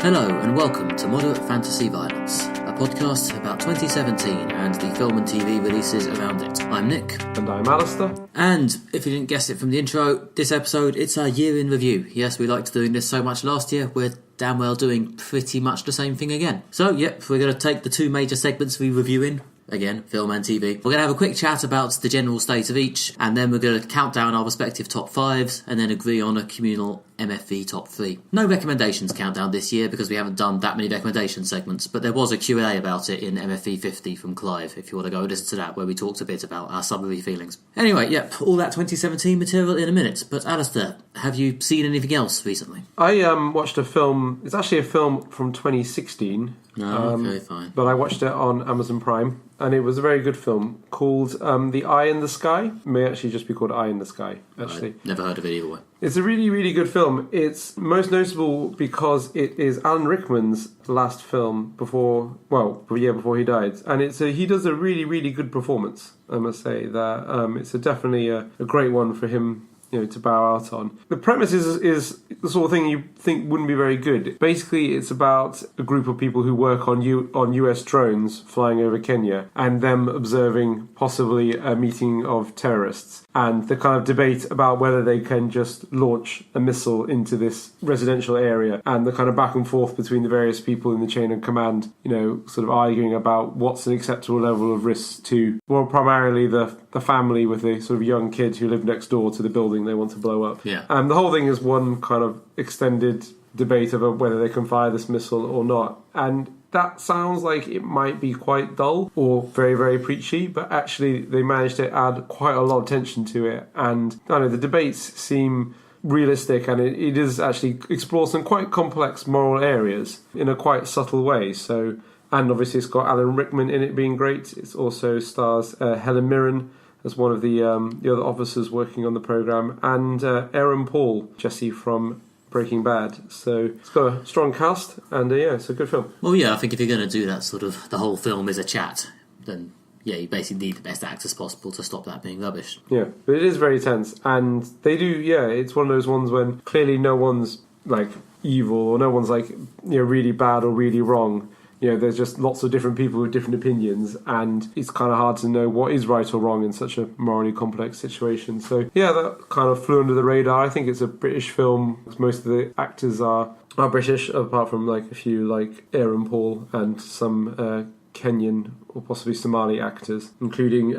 Hello and welcome to Moderate Fantasy Violence, a podcast about 2017 and the film and TV releases around it. I'm Nick. And I'm Alistair. And if you didn't guess it from the intro, this episode, it's our year in review. Yes, we liked doing this so much last year, we're damn well doing pretty much the same thing again. So, yep, we're going to take the two major segments we review in. Again, film and TV. We're going to have a quick chat about the general state of each, and then we're going to count down our respective top fives, and then agree on a communal MFV top 3. No recommendations countdown this year because we haven't done that many recommendation segments, but there was a Q&A about it in MFV 50 from Clive, if you want to go listen to that, where we talked a bit about our summary feelings. Anyway, yep, all that 2017 material in a minute, but Alistair, have you seen anything else recently? I watched a film, it's actually a film from 2016. Okay, fine. But I watched it on Amazon Prime, and it was a very good film called The Eye in the Sky. It may actually just be called Eye in the Sky, actually. I've never heard of it either way. It's a really, really good film. It's most notable because it is Alan Rickman's last film before he died. And he does a really, really good performance, I must say. That it's definitely a great one for him, to bow out on. The premise is the sort of thing you think wouldn't be very good. Basically, it's about a group of people who work on US drones flying over Kenya and them observing possibly a meeting of terrorists and the kind of debate about whether they can just launch a missile into this residential area and the kind of back and forth between the various people in the chain of command, sort of arguing about what's an acceptable level of risk to, well, primarily the family with a sort of young kid who live next door to the building they want to blow up. Yeah. The whole thing is one kind of extended debate over whether they can fire this missile or not. And that sounds like it might be quite dull or very, very preachy, but actually they managed to add quite a lot of tension to it. And the debates seem realistic, and it is actually explores some quite complex moral areas in a quite subtle way. So, and obviously it's got Alan Rickman in it being great. It also stars Helen Mirren as one of the other officers working on the programme, and Aaron Paul, Jesse from Breaking Bad. So it's got a strong cast, and it's a good film. Well, yeah, I think if you're going to do that sort of, the whole film is a chat, then you basically need the best actors possible to stop that being rubbish. Yeah, but it is very tense, and they do, it's one of those ones when clearly no one's like evil or no one's like really bad or really wrong. There's just lots of different people with different opinions, and it's kind of hard to know what is right or wrong in such a morally complex situation. So, that kind of flew under the radar. I think it's a British film. Most of the actors are British, apart from like a few like Aaron Paul and some Kenyan or possibly Somali actors, including,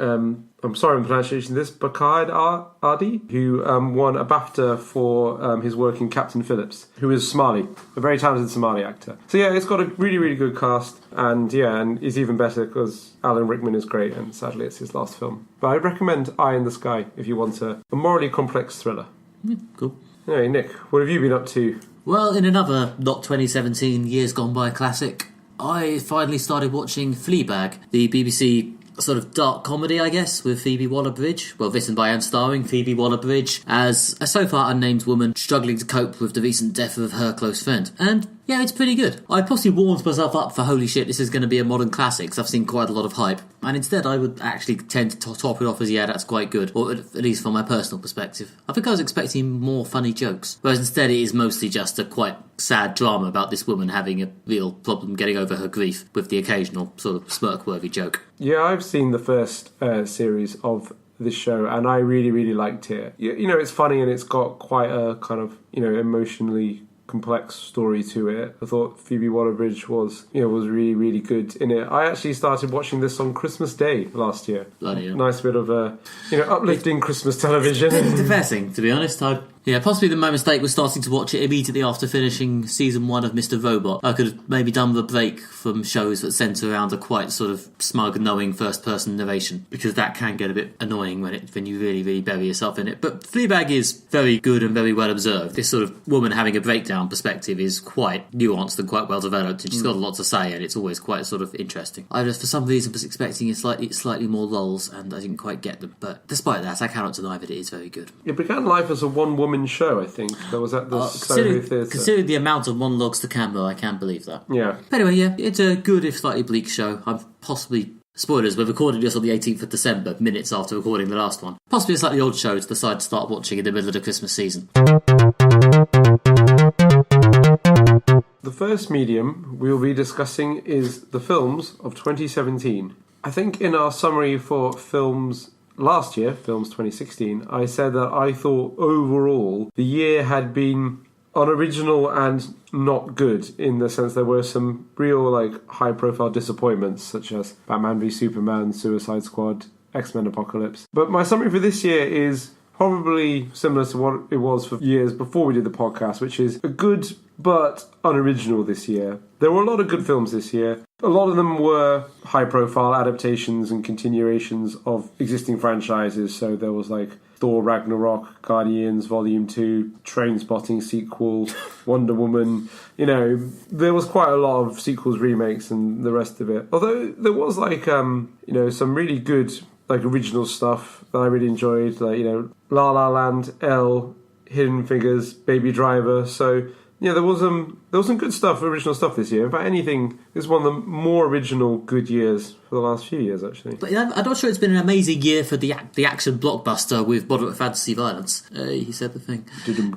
I'm sorry I'm pronouncing this, Bakard Adi, who won a BAFTA for his work in Captain Phillips, who is Somali, a very talented Somali actor. So it's got a really, really good cast, and it's even better because Alan Rickman is great, and sadly it's his last film. But I recommend Eye in the Sky if you want a morally complex thriller. Cool. Anyway, Nick, what have you been up to? Well, in another not 2017 years gone by classic, I finally started watching Fleabag, the BBC sort of dark comedy, I guess, with Phoebe Waller-Bridge. Well, written by and starring Phoebe Waller-Bridge as a so far unnamed woman struggling to cope with the recent death of her close friend. And it's pretty good. I possibly warmed myself up for holy shit, this is going to be a modern classic, because I've seen quite a lot of hype. And instead I would actually tend to top it off as, that's quite good. Or at least from my personal perspective. I think I was expecting more funny jokes. Whereas instead it is mostly just a quite sad drama about this woman having a real problem getting over her grief, with the occasional sort of smirk-worthy joke. Yeah, I've seen the first series of this show, and I really, really liked it. It's funny, and it's got quite a kind of, emotionally complex story to it. I thought Phoebe Waller-Bridge was really, really good in it. I actually started watching this on Christmas Day last year. Bloody hell. Nice bit of uplifting Christmas television. It's depressing, to be honest. Possibly my mistake was starting to watch it immediately after finishing season 1 of Mr. Robot. I could have maybe done with a break from shows that centre around a quite sort of smug, knowing first-person narration, because that can get a bit annoying when you really, really bury yourself in it. But Fleabag is very good and very well observed. This sort of woman having a breakdown perspective is quite nuanced and quite well developed, and she's got a lot to say, and it's always quite sort of interesting. I just, for some reason, was expecting slightly more lulls, and I didn't quite get them. But despite that, I cannot deny that it is very good. It began life as a one-woman show, I think. That was at the Soho Theatre. Considering the amount of monologues to camera, I can't believe that. Yeah. But anyway, it's a good, if slightly bleak show. I've possibly... Spoilers, we're recording this on the 18th of December, minutes after recording the last one. Possibly a slightly odd show to decide to start watching in the middle of the Christmas season. The first medium we will be discussing is the films of 2017. I think in our summary for films last year, films 2016, I said that I thought overall the year had been unoriginal and not good, in the sense there were some real high profile disappointments such as Batman v Superman, Suicide Squad, X-Men Apocalypse. But my summary for this year is probably similar to what it was for years before we did the podcast, which is a good but unoriginal this year. There were a lot of good films this year. A lot of them were high-profile adaptations and continuations of existing franchises. So there was Thor Ragnarok, Guardians Volume 2, Trainspotting sequel, Wonder Woman. There was quite a lot of sequels, remakes, and the rest of it. Although there was some really good original stuff that I really enjoyed, La La Land, Elle, Hidden Figures, Baby Driver. So yeah, there was some good stuff, original stuff this year. In fact, anything, this is one of the more original good years for the last few years, actually. But I'm not sure it's been an amazing year for the action blockbuster with moderate fantasy violence. He said the thing.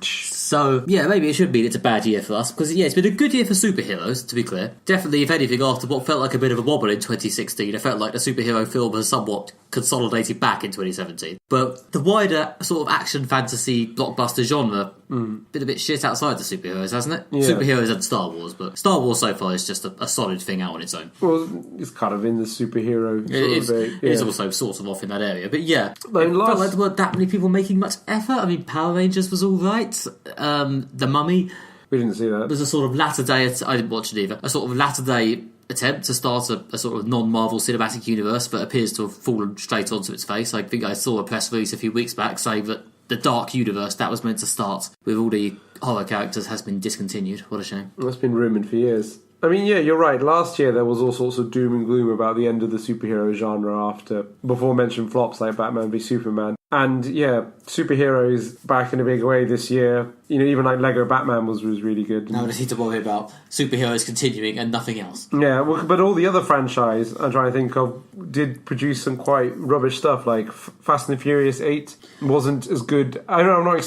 So, yeah, maybe it should be it's a bad year for us, because, yeah, it's been a good year for superheroes, to be clear. Definitely, if anything, after what felt like a bit of a wobble in 2016, it felt like the superhero film has somewhat consolidated back in 2017. But the wider sort of action fantasy blockbuster genre been a bit shit outside the superheroes, hasn't it? Yeah. Superheroes and Star Wars, but Star Wars so far is just a solid thing out on its own. Well, it's kind of in the superhero It is also sort of off in that area, but yeah, it Like felt like there weren't that many people making much effort. I mean, Power Rangers was all right. The Mummy we didn't see that. was a sort of latter day. I didn't watch it either. A sort of latter day attempt to start a sort of non-Marvel cinematic universe that appears to have fallen straight onto its face. I think I saw a press release a few weeks back saying that the Dark Universe that was meant to start with all the horror characters has been discontinued. What a shame. That's been rumoured for years. I mean, yeah, you're right. Last year there was all sorts of doom and gloom about the end of the superhero genre after before mentioned flops like Batman v Superman. And yeah, superheroes back in a big way this year. Even Lego Batman was really good. Now we just need to worry about superheroes continuing and nothing else. Yeah, well, but all the other franchise I'm trying to think of did produce some quite rubbish stuff. Like Fast and Furious 8 wasn't as good. I'm not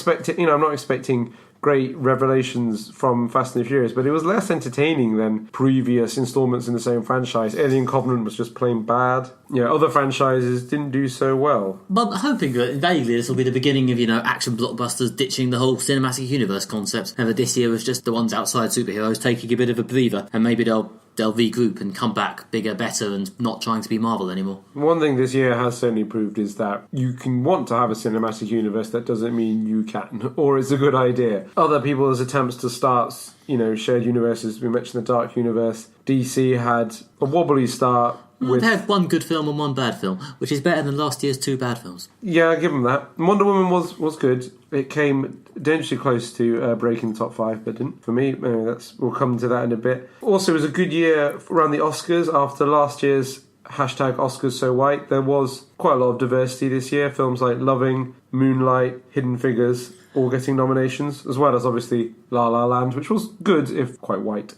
expecting great revelations from Fast and the Furious, but it was less entertaining than previous installments in the same franchise. Alien Covenant was just plain bad. Other franchises didn't do so well. But I'm hoping that vaguely this will be the beginning of, action blockbusters ditching the whole cinematic universe concept, and that this year was just the ones outside superheroes taking a bit of a breather, and maybe they'll regroup and come back bigger, better, and not trying to be Marvel anymore. One thing this year has certainly proved is that you can want to have a cinematic universe. That doesn't mean you can, or it's a good idea. Other people's attempts to start, shared universes, we mentioned the Dark Universe. DC had a wobbly start. They had one good film and one bad film, which is better than last year's two bad films. Yeah, I give them that. Wonder Woman was good. It came dangerously close to breaking the top 5, but didn't. For me, we'll come to that in a bit. Also, it was a good year around the Oscars. After last year's #Oscars So White, there was quite a lot of diversity this year. Films like Loving, Moonlight, Hidden Figures, all getting nominations, as well as obviously La La Land, which was good, if quite white.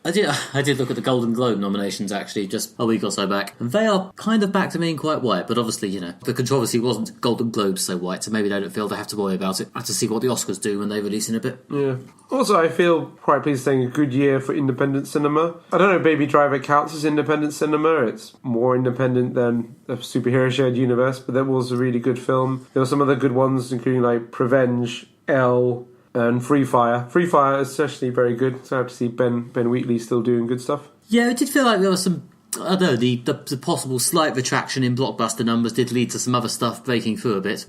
I did look at the Golden Globe nominations actually just a week or so back, and they are kind of back to being quite white, but obviously, the controversy wasn't Golden Globes so white, so maybe they don't feel they have to worry about it. I have to see what the Oscars do when they release in a bit. Yeah. Also, I feel quite pleased saying a good year for independent cinema. I don't know if Baby Driver counts as independent cinema. It's more independent than a superhero shared universe, but that was a really good film. There were some other good ones, including Prevenge, Elle, and Free Fire. Free Fire is especially very good. So I have to see Ben Wheatley still doing good stuff. Yeah, it did feel like there was some, I don't know, the possible slight retraction in blockbuster numbers did lead to some other stuff breaking through a bit.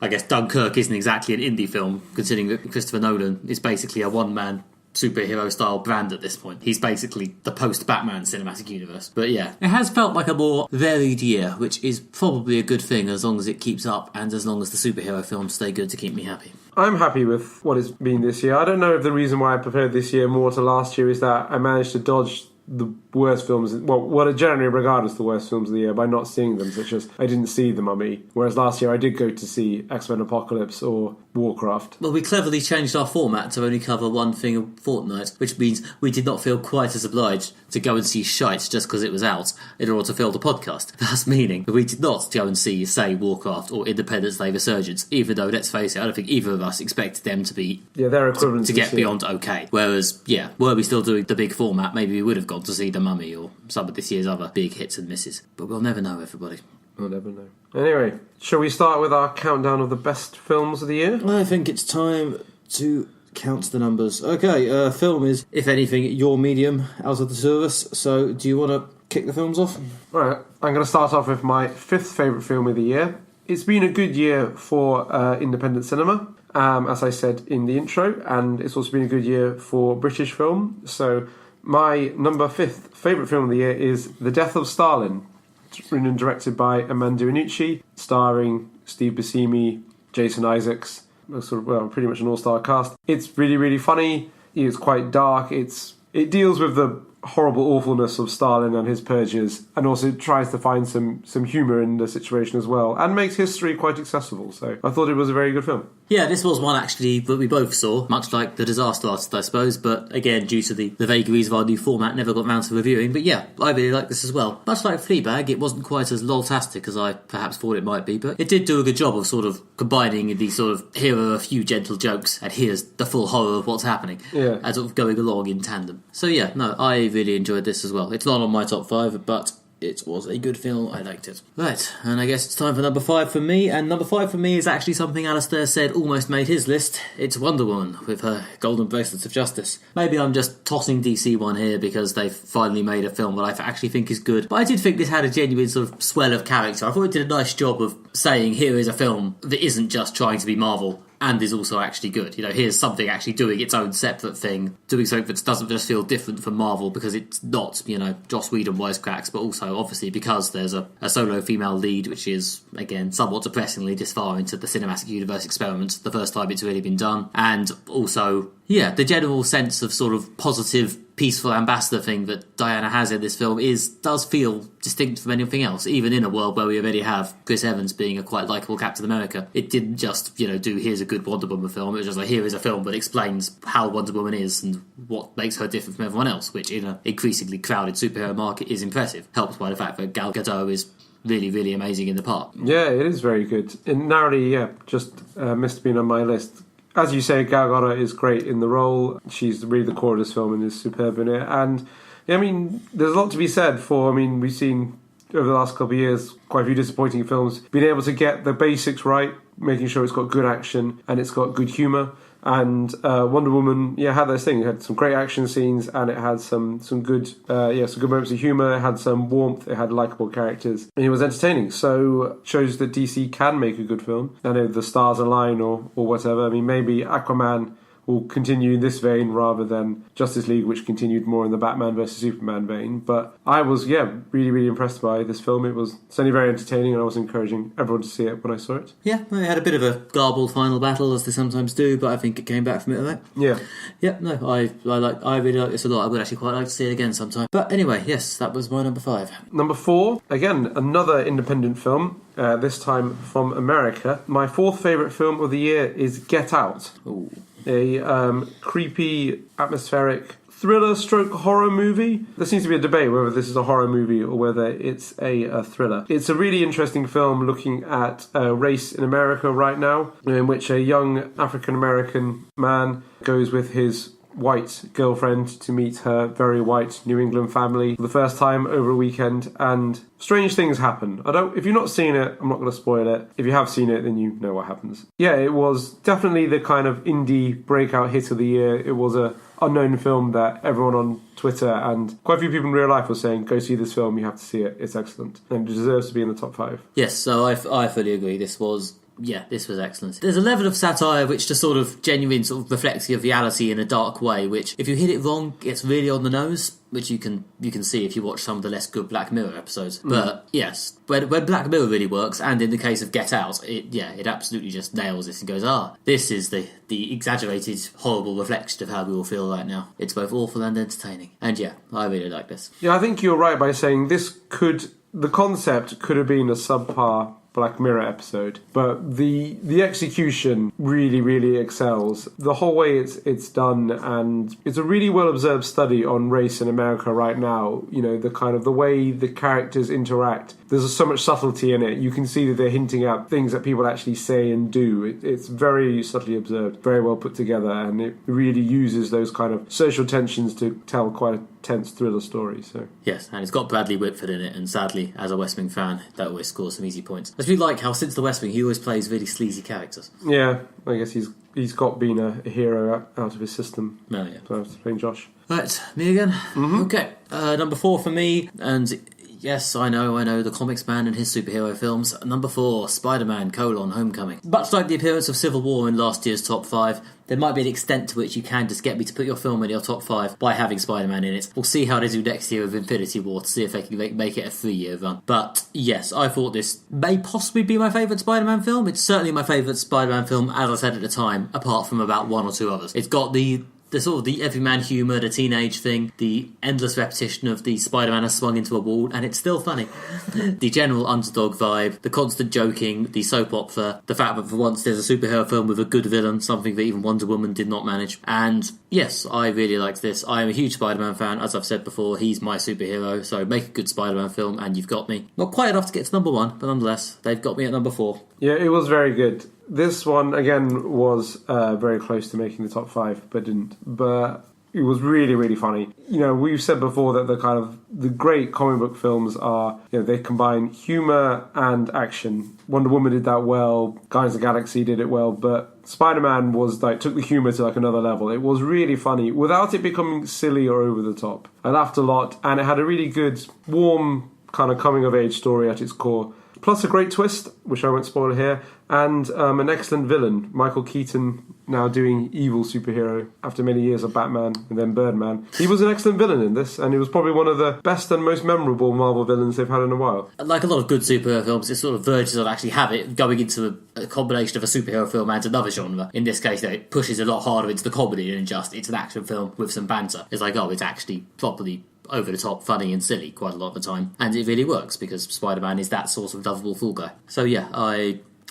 I guess Dunkirk isn't exactly an indie film, considering that Christopher Nolan is basically a one-man superhero style brand at this point. He's basically the post-Batman cinematic universe. But yeah, it has felt like a more varied year, which is probably a good thing as long as it keeps up and as long as the superhero films stay good to keep me happy. I'm happy with what it's been this year. I don't know if the reason why I preferred this year more to last year is that I managed to dodge the worst films, well, what are generally regarded as the worst films of the year by not seeing them, such as I didn't see The Mummy, whereas last year I did go to see X-Men Apocalypse or Warcraft. Well, we cleverly changed our format to only cover one thing a fortnight, which means we did not feel quite as obliged to go and see shite just because it was out in order to fill the podcast. Thus meaning that we did not go and see, say, Warcraft or Independence Day Resurgence, even though, let's face it, I don't think either of us expected them to be... Yeah, their equivalent to get beyond okay. Whereas, yeah, were we still doing the big format, maybe we would have gone to see The Mummy or some of this year's other big hits and misses. But we'll never know, everybody. We'll never know. Anyway, shall we start with our countdown of the best films of the year? I think it's time to count the numbers. Okay, film is, if anything, your medium out of the two of us. So, do you want to kick the films off? Alright, I'm going to start off with my fifth favourite film of the year. It's been a good year for independent cinema, as I said in the intro, and it's also been a good year for British film. So, my number fifth favourite film of the year is The Death of Stalin. It's written and directed by Amanda Iannucci, starring Steve Buscemi, Jason Isaacs, pretty much an all-star cast. It's really, really funny. It's quite dark. It deals with the horrible awfulness of Stalin and his purges, and also tries to find some humour in the situation as well, and makes history quite accessible. So I thought it was a very good film. Yeah, this was one actually that we both saw, much like The Disaster Artist, I suppose, but again, due to the vagaries of our new format, never got round to reviewing. But yeah, I really like this as well. Much like Fleabag, it wasn't quite as lol-tastic as I perhaps thought it might be, but it did do a good job of sort of combining the sort of, here are a few gentle jokes, and here's the full horror of what's happening, and sort of going along in tandem. So yeah, no, I really enjoyed this as well. It's not on my top 5, but it was a good film. I liked it. Right, and I guess it's time for number 5 for me, and number 5 for me is actually something Alistair said almost made his list. It's Wonder Woman with her Golden Bracelets of Justice. Maybe I'm just tossing DC one here because they've finally made a film that I actually think is good, but I did think this had a genuine sort of swell of character. I thought it did a nice job of saying, here is a film that isn't just trying to be Marvel and is also actually good. You know, here's something actually doing its own separate thing, doing something that doesn't just feel different from Marvel because it's not, you know, Joss Whedon wisecracks, but also obviously because there's a solo female lead, which is, again, somewhat depressingly this far into the cinematic universe experiment, the first time it's really been done, and also, yeah, the general sense of sort of positive, peaceful ambassador thing that Diana has in this film does feel distinct from anything else, even in a world where we already have Chris Evans being a quite likeable Captain America. It didn't just, you know, do here's a good Wonder Woman film, it was just like here is a film that explains how Wonder Woman is and what makes her different from everyone else, which in an increasingly crowded superhero market is impressive, helped by the fact that Gal Gadot is really, really amazing in the part. Yeah, it is very good. It narrowly, just missed being on my list. As you say, Gal Gadot is great in the role. She's really the core of this film and is superb in it. And, I mean, there's a lot to be said for, we've seen over the last couple of years quite a few disappointing films. Being able to get the basics right, making sure it's got good action and it's got good humour. And Wonder Woman, had those things. It had some great action scenes, and it had some good, some good moments of humour. It had some warmth. It had likeable characters, and it was entertaining. So shows that DC can make a good film. I know the stars align or whatever. I mean, maybe Aquaman will continue in this vein rather than Justice League, which continued more in the Batman versus Superman vein. But I was, really, really impressed by this film. It was certainly very entertaining, and I was encouraging everyone to see it when I saw it. Yeah, it had a bit of a garbled final battle, as they sometimes do, but I think it came back from it, right? Yeah. Yeah, no, I really like this a lot. I would actually quite like to see it again sometime. But anyway, yes, that was my number 5. Number 4, again, another independent film, this time from America. My 4th favourite film of the year is Get Out. Ooh. A creepy, atmospheric thriller/horror movie. There seems to be a debate whether this is a horror movie or whether it's a thriller. It's a really interesting film looking at race in America right now, in which a young African-American man goes with his white girlfriend to meet her very white New England family for the first time over a weekend, and strange things happen. If you've not seen it, I'm not going to spoil it. If you have seen it, then you know what happens. Yeah, it was definitely the kind of indie breakout hit of the year. It was a unknown film that everyone on Twitter and quite a few people in real life were saying, go see this film, you have to see it, it's excellent, and it deserves to be in the top 5. Yes, so I fully agree. This was excellent. There's a level of satire which just sort of genuine sort of reflects your reality in a dark way, which if you hit it wrong, it's really on the nose. which you can see if you watch some of the less good Black Mirror episodes. But yes, when Black Mirror really works, and in the case of Get Out, it absolutely just nails it and goes, this is the exaggerated, horrible reflection of how we all feel right now. It's both awful and entertaining. And yeah, I really like this. Yeah, I think you're right by saying the concept could have been a subpar Black Mirror episode, but the execution really, really excels. The whole way it's done, and it's a really well observed study on race in America right now. You know, the way the characters interact. There's so much subtlety in it. You can see that they're hinting at things that people actually say and do. It's very subtly observed, very well put together, and it really uses those kind of social tensions to tell quite a tense thriller story. So yes, and it's got Bradley Whitford in it, and sadly, as a West Wing fan, that always scores some easy points. I do like how since the West Wing, he always plays really sleazy characters. Yeah, I guess he's got being a hero out of his system. Oh yeah, so I was playing Josh. Right, me again. Okay, number 4 for me, and yes, I know, the comics man and his superhero films. Number 4, Spider-Man: Homecoming. Much like the appearance of Civil War in last year's top 5, there might be an extent to which you can just get me to put your film in your top 5 by having Spider-Man in it. We'll see how they do next year with Infinity War to see if they can make it a 3-year run. But yes, I thought this may possibly be my favourite Spider-Man film. It's certainly my favourite Spider-Man film, as I said at the time, apart from about 1 or 2 others. It's got the sort of the everyman humour, the teenage thing, the endless repetition of the Spider-Man has swung into a wall, and it's still funny. The general underdog vibe, the constant joking, the soap opera, the fact that for once there's a superhero film with a good villain, something that even Wonder Woman did not manage. And yes, I really liked this. I am a huge Spider-Man fan. As I've said before, he's my superhero, so make a good Spider-Man film and you've got me. Not quite enough to get to number 1, but nonetheless, they've got me at number 4. Yeah, it was very good. This one, again, was very close to making the top 5, but didn't. But it was really, really funny. You know, we've said before that the great comic book films are, they combine humour and action. Wonder Woman did that well, Guardians of the Galaxy did it well, but Spider-Man took the humour to another level. It was really funny, without it becoming silly or over the top. I laughed a lot, and it had a really good, warm, kind of coming-of-age story at its core. Plus a great twist, which I won't spoil here, and an excellent villain, Michael Keaton, now doing evil superhero after many years of Batman and then Birdman. He was an excellent villain in this, and he was probably one of the best and most memorable Marvel villains they've had in a while. Like a lot of good superhero films, it sort of verges on actually have it going into a combination of a superhero film and another genre. In this case, it pushes a lot harder into the comedy than just it's an action film with some banter. It's like, it's actually properly over the top, funny and silly quite a lot of the time, and it really works because Spider-Man is that sort of lovable fool guy. So yeah,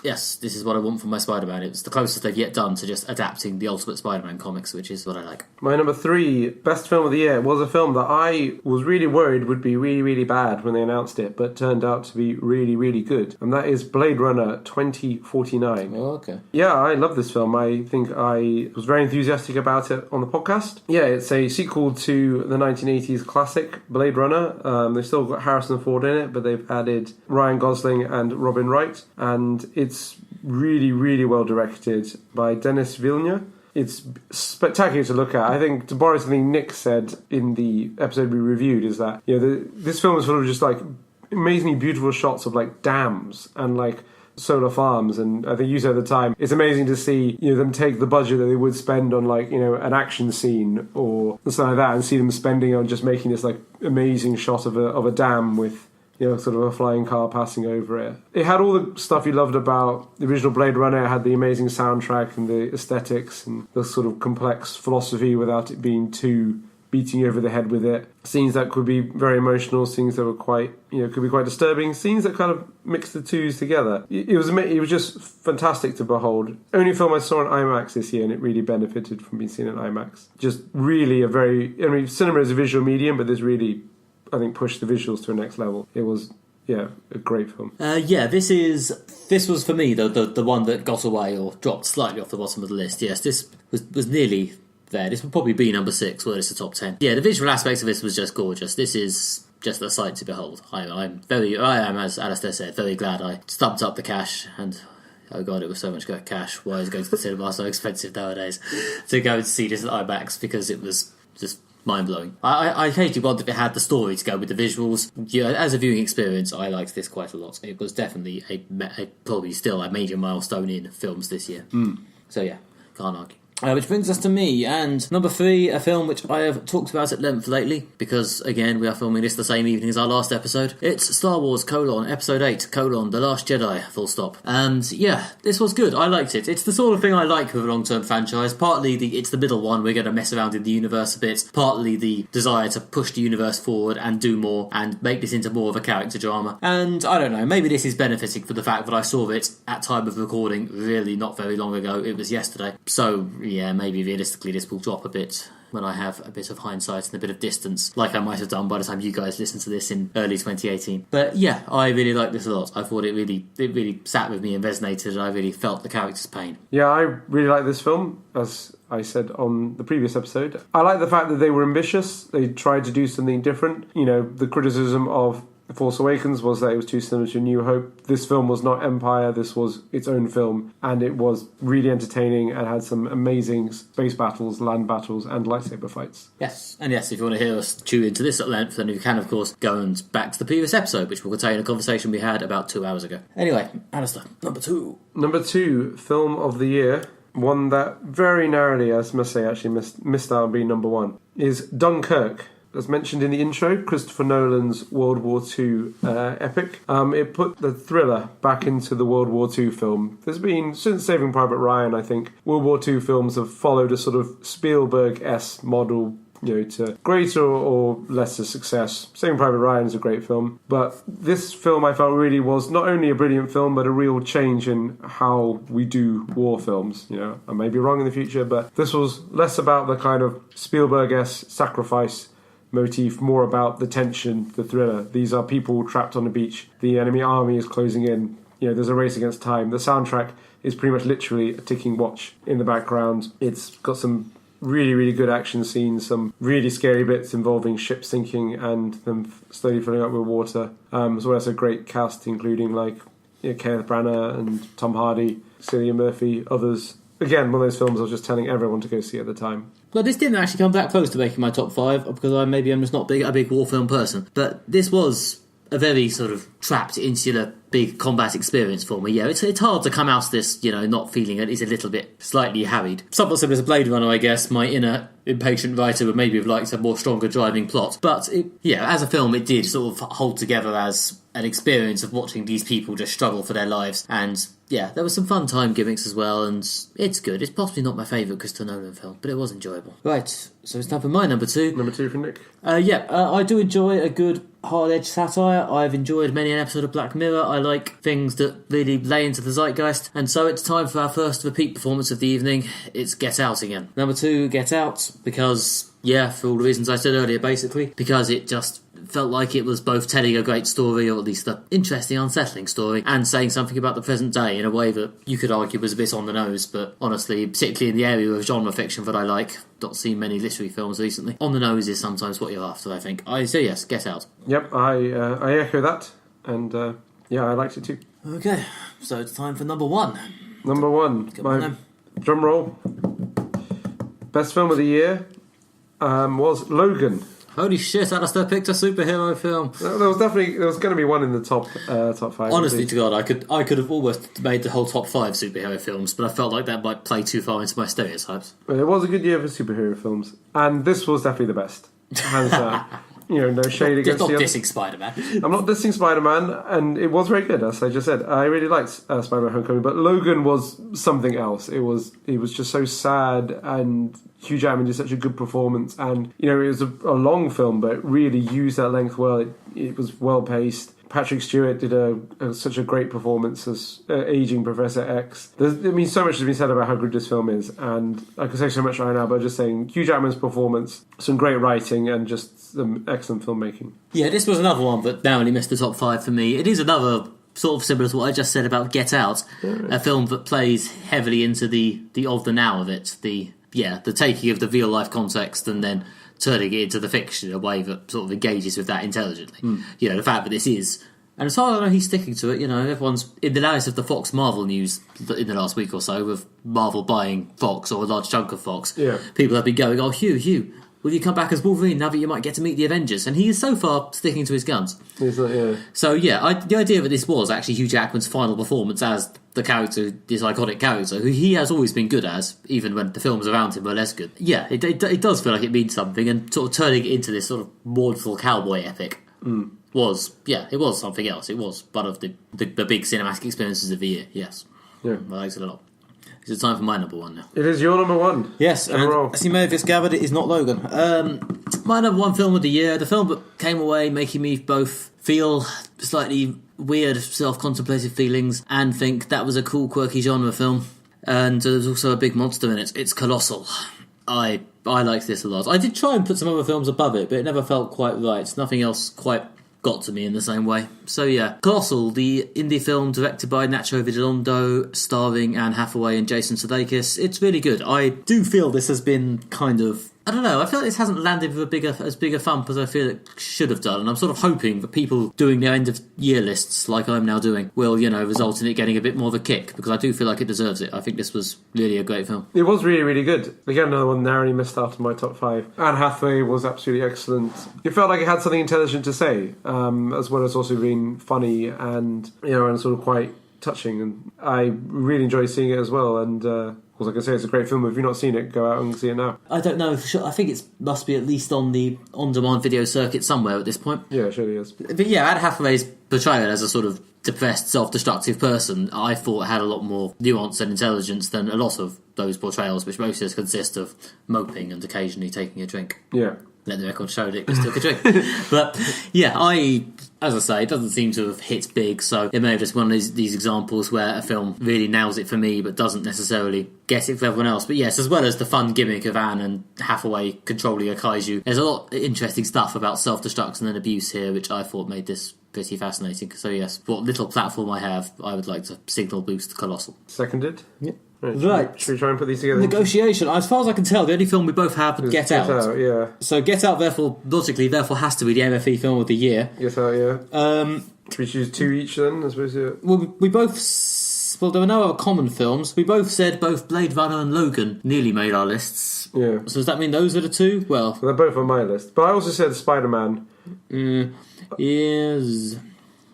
yes, this is what I want from my Spider-Man. It was the closest they've yet done to just adapting the Ultimate Spider-Man comics, which is what I like. My number 3, best film of the year, was a film that I was really worried would be really, really bad when they announced it, but turned out to be really, really good. And that is Blade Runner 2049. Oh, okay. Yeah, I love this film. I think I was very enthusiastic about it on the podcast. Yeah, it's a sequel to the 1980s classic Blade Runner. They've still got Harrison Ford in it, but they've added Ryan Gosling and Robin Wright. And it's really, really well directed by Denis Villeneuve. It's spectacular to look at. I think, to borrow something Nick said in the episode we reviewed, is that this film is sort of just amazingly beautiful shots of dams and solar farms, and I think you said at the time it's amazing to see them take the budget that they would spend on an action scene or something like that, and see them spending on just making this amazing shot of a dam with sort of a flying car passing over it. It had all the stuff you loved about the original Blade Runner. It had the amazing soundtrack and the aesthetics and the sort of complex philosophy without it being too beating you over the head with it. Scenes that could be very emotional, scenes that were quite, could be quite disturbing, scenes that kind of mix the twos together. It was just fantastic to behold. Only film I saw in IMAX this year, and it really benefited from being seen in IMAX. Just really cinema is a visual medium, but there's really, I think, pushed the visuals to a next level. It was, a great film. This was for me the one that got away or dropped slightly off the bottom of the list. Yes, this was nearly there. This would probably be number 6, whether it's the top 10. Yeah, the visual aspects of this was just gorgeous. This is just a sight to behold. I am, as Alistair said, very glad I stumped up the cash, and oh god, it was so much cash. Why is going to the cinema so expensive nowadays to go and see this at IMAX, because it was just mind-blowing. I occasionally wonder if it had the story to go with the visuals. As a viewing experience, I liked this quite a lot. It was definitely probably still a major milestone in films this year. So yeah, can't argue. Which brings us to me, and number 3, a film which I have talked about at length lately, because, again, we are filming this the same evening as our last episode. It's Star Wars, Episode 8, The Last Jedi, full stop. And, yeah, this was good. I liked it. It's the sort of thing I like with a long-term franchise. Partly it's the middle one, we're going to mess around in the universe a bit. Partly the desire to push the universe forward and do more, and make this into more of a character drama. And, I don't know, maybe this is benefiting from the fact that I saw it at time of recording really not very long ago. It was yesterday. So, yeah, maybe realistically this will drop a bit when I have a bit of hindsight and a bit of distance, like I might have done by the time you guys listen to this in early 2018. But yeah, I really like this a lot. I thought it really sat with me and resonated, and I really felt the character's pain. Yeah, I really like this film, as I said on the previous episode. I like the fact that they were ambitious. They tried to do something different. You know, the criticism of The Force Awakens was that it was too similar to New Hope. This film was not Empire, this was its own film, and it was really entertaining and had some amazing space battles, land battles, and lightsaber fights. Yes, and yes, if you want to hear us chew into this at length, then you can, of course, go and back to the previous episode, which will contain a conversation we had about 2 hours ago. Anyway, Alistair, number 2. Number 2, film of the year, one that very narrowly, I must say, actually missed out on being number 1, is Dunkirk. As mentioned in the intro, Christopher Nolan's World War II epic. It put the thriller back into the World War II film. There's been, since Saving Private Ryan, I think, World War II films have followed a sort of Spielberg-esque model, you know, to greater or lesser success. Saving Private Ryan is a great film, but this film I felt really was not only a brilliant film, but a real change in how we do war films. You know, I may be wrong in the future, but this was less about the kind of Spielberg-esque sacrifice motif, more about the tension, the thriller. These are people trapped on a beach. The enemy army is closing in. You know, there's a race against time. The soundtrack is pretty much literally a ticking watch in the background. It's got some really, really good action scenes, some really scary bits involving ships sinking and them slowly filling up with water. As well as a great cast, including like, you know, Kenneth Branagh and Tom Hardy, Cillian Murphy, others. Again, one of those films I was just telling everyone to go see at the time. Well, this didn't actually come that close to making my top 5, because I'm just not a big war film person. But this was a very sort of trapped, insular, big combat experience for me. Yeah, it's hard to come out of this, you know, not feeling it. It's a little bit slightly harried. Somewhat similar to Blade Runner, I guess. My inner impatient writer would maybe have liked a more stronger driving plot. But, as a film, it did sort of hold together as an experience of watching these people just struggle for their lives. And, yeah, there were some fun time gimmicks as well, and it's good. It's possibly not my favourite Christopher Nolan film, but it was enjoyable. Right, so it's time for my number 2. Number 2 for Nick. I do enjoy a good hard-edged satire. I've enjoyed many an episode of Black Mirror. I like things that really lay into the zeitgeist. And so it's time for our first repeat performance of the evening. It's Get Out again. Number 2, Get Out, because, for all the reasons I said earlier, basically. Because it just felt like it was both telling a great story, or at least an interesting, unsettling story, and saying something about the present day in a way that you could argue was a bit on the nose, but honestly, particularly in the area of genre fiction that I like, not seen many literary films recently, on the nose is sometimes what you're after, I think. I say yes, Get Out. Yep, I echo that, and I liked it too. Okay, so it's time for number 1. Number 1, my drum roll. Best film of the year was Logan. Holy shit, Alistair picked a superhero film. There was going to be one in the top 5. Honestly to God, I could have almost made the whole top 5 superhero films, but I felt like that might play too far into my stereotypes. It was a good year for superhero films, and this was definitely the best. Hands down. You know, no shade against the other. Not dissing Spider-Man. I'm not dissing Spider-Man, and it was very good, as I just said. I really liked Spider-Man Homecoming, but Logan was something else. It was just so sad, and Hugh Jackman did such a good performance, and, you know, it was a long film, but it really used that length well. It was well-paced. Patrick Stewart did such a great performance as aging Professor X. So much has been said about how good this film is, and I could say so much right now, but just saying, Hugh Jackman's performance, some great writing, and just some excellent filmmaking. Yeah, this was another one that narrowly missed the top 5 for me. It is another sort of similar to what I just said about Get Out, a film that plays heavily into the of the now of it, the taking of the real life context and then turning it into the fiction in a way that sort of engages with that intelligently. You know, the fact that this is, and as far as I know, he's sticking to it. You know, everyone's in the latest of the Fox Marvel news in the last week or so, with Marvel buying Fox or a large chunk of Fox. Yeah. People have been going, "Oh, Hugh, will you come back as Wolverine now that you might get to meet the Avengers? And he is so far sticking to his guns. So yeah, the idea that this was actually Hugh Jackman's final performance as the character, this iconic character, who he has always been good as, even when the films around him were less good. Yeah, it does feel like it means something, and sort of turning it into this sort of mournful cowboy epic was something else. It was one of the big cinematic experiences of the year, yes. Yeah. I liked it a lot. Is it time for my number one now? It is your number one. Yes, and as you may have discovered, it is not Logan. My number one film of the year, the film that came away making me both feel slightly weird, self-contemplative feelings and think that was a cool, quirky genre film. And there's also a big monster in it. It's Colossal. I liked this a lot. I did try and put some other films above it, but it never felt quite right. Nothing else quite got to me in the same way. So yeah, Colossal, the indie film directed by Nacho Vigalondo, starring Anne Hathaway and Jason Sudeikis. It's really good. I do feel this has been kind of, I don't know, I feel like this hasn't landed with as big a thump as I feel it should have done, and I'm sort of hoping that people doing their end of year lists, like I'm now doing, will, result in it getting a bit more of a kick, because I do feel like it deserves it. I think this was really a great film. It was really, really good. Again, another one narrowly missed out of my top 5. Anne Hathaway was absolutely excellent. It felt like it had something intelligent to say, as well as also being funny and, and sort of quite touching, and I really enjoyed seeing it as well, and of course, like I say, it's a great film. If you've not seen it, go out and see it now. I don't know for sure. I think it must be at least on the on-demand video circuit somewhere at this point. Yeah, it surely is. But yeah, Anne Hathaway's portrayal as a sort of depressed, self-destructive person, I thought had a lot more nuance and intelligence than a lot of those portrayals, which mostly just consist of moping and occasionally taking a drink. Yeah. Let the record show that he took a drink. But yeah, as I say, it doesn't seem to have hit big, so it may have just one of these examples where a film really nails it for me but doesn't necessarily get it for everyone else. But yes, as well as the fun gimmick of Anne and Hathaway controlling a kaiju, there's a lot of interesting stuff about self-destruction and abuse here, which I thought made this pretty fascinating. So yes, what little platform I have, I would like to signal boost Colossal. Seconded? Yep. Right. Should we try and put these together? Negotiation. As far as I can tell, the only film we both have is Get Out. Yeah. So Get Out, logically, has to be the MFV film of the year. Get Out, yeah. Should we choose 2 each then, I suppose? Yeah. Well, we both... Well, there were no other common films. We both said both Blade Runner and Logan nearly made our lists. Yeah. So does that mean those are the 2? Well... They're both on my list. But I also said Spider-Man. Yes...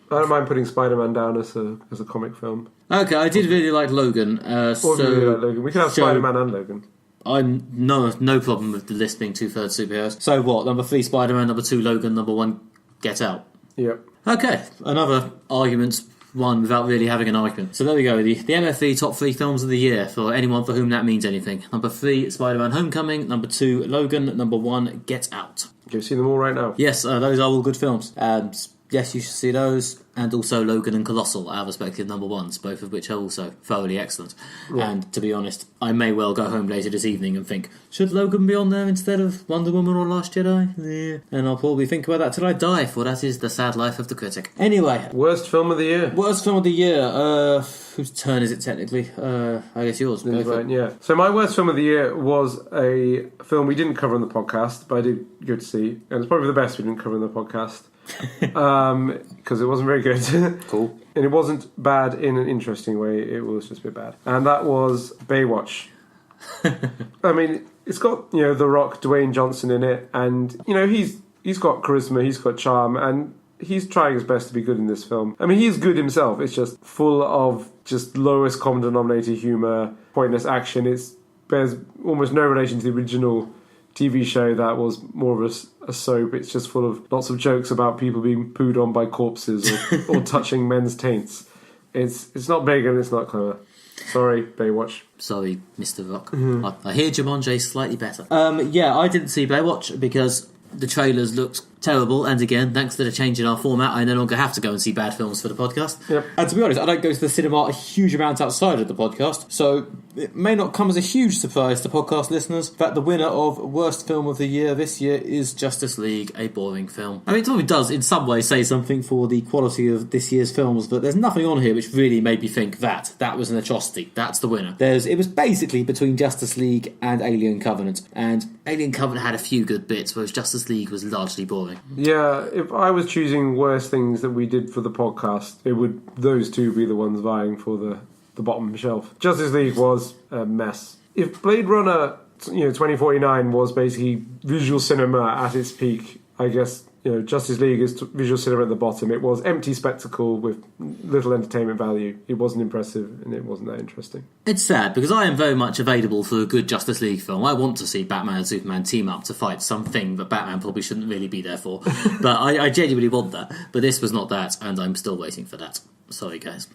I don't mind putting Spider-Man down as a comic film. Okay, I did really like Logan. Really like Logan. We can have Spider-Man and Logan. I'm no problem with the list being 2/3 superheroes. So what? Number 3 Spider-Man, number 2 Logan, number 1 Get Out. Yep. Okay, another argument won without really having an argument. So there we go, the MFV top 3 films of the year for anyone for whom that means anything. Number 3 Spider-Man Homecoming, number 2 Logan, number 1 Get Out. Do you see them all right now? Yes, those are all good films. Yes, you should see those, and also Logan and Colossal, our respective number 1s, both of which are also thoroughly excellent. Yeah. And to be honest, I may well go home later this evening and think, should Logan be on there instead of Wonder Woman or Last Jedi? Yeah. And I'll probably think about that till I die, for that is the sad life of the critic. Anyway. Worst film of the year. Worst film of the year. Whose turn is it technically? I guess yours. Right, yeah. So my worst film of the year was a film we didn't cover on the podcast, but I did go to see. And it's probably the best we didn't cover on the podcast. Because it wasn't very good. Cool. And it wasn't bad in an interesting way, it was just a bit bad. And that was Baywatch. I mean, it's got, The Rock, Dwayne Johnson in it, and, he's got charisma, he's got charm, and he's trying his best to be good in this film. I mean, he's good himself, it's just full of just lowest common denominator humour, pointless action. It bears almost no relation to the original TV show that was more of a soap. It's just full of lots of jokes about people being pooed on by corpses or touching men's taints. It's not big and it's not clever. Sorry, Baywatch. Sorry, Mr. Rock. Mm-hmm. I hear Jumanji's slightly better. Yeah, I didn't see Baywatch because the trailers looked terrible, and again, thanks to the change in our format, I no longer have to go and see bad films for the podcast. Yep. And to be honest, I don't go to the cinema a huge amount outside of the podcast, so it may not come as a huge surprise to podcast listeners that the winner of Worst Film of the Year this year is Justice League, a boring film. I mean, it probably does in some way say something for the quality of this year's films, but there's nothing on here which really made me think that was an atrocity. That's the winner. It was basically between Justice League and Alien Covenant, and Alien Covenant had a few good bits, whereas Justice League was largely boring. Yeah, if I was choosing worst things that we did for the podcast, those two be the ones vying for the bottom shelf. Justice League was a mess. If Blade Runner 2049 was basically visual cinema at its peak. I guess, Justice League is visual cinema at the bottom. It was empty spectacle with little entertainment value. It wasn't impressive and it wasn't that interesting. It's sad because I am very much available for a good Justice League film. I want to see Batman and Superman team up to fight something that Batman probably shouldn't really be there for. But I genuinely want that. But this was not that, and I'm still waiting for that. Sorry, guys.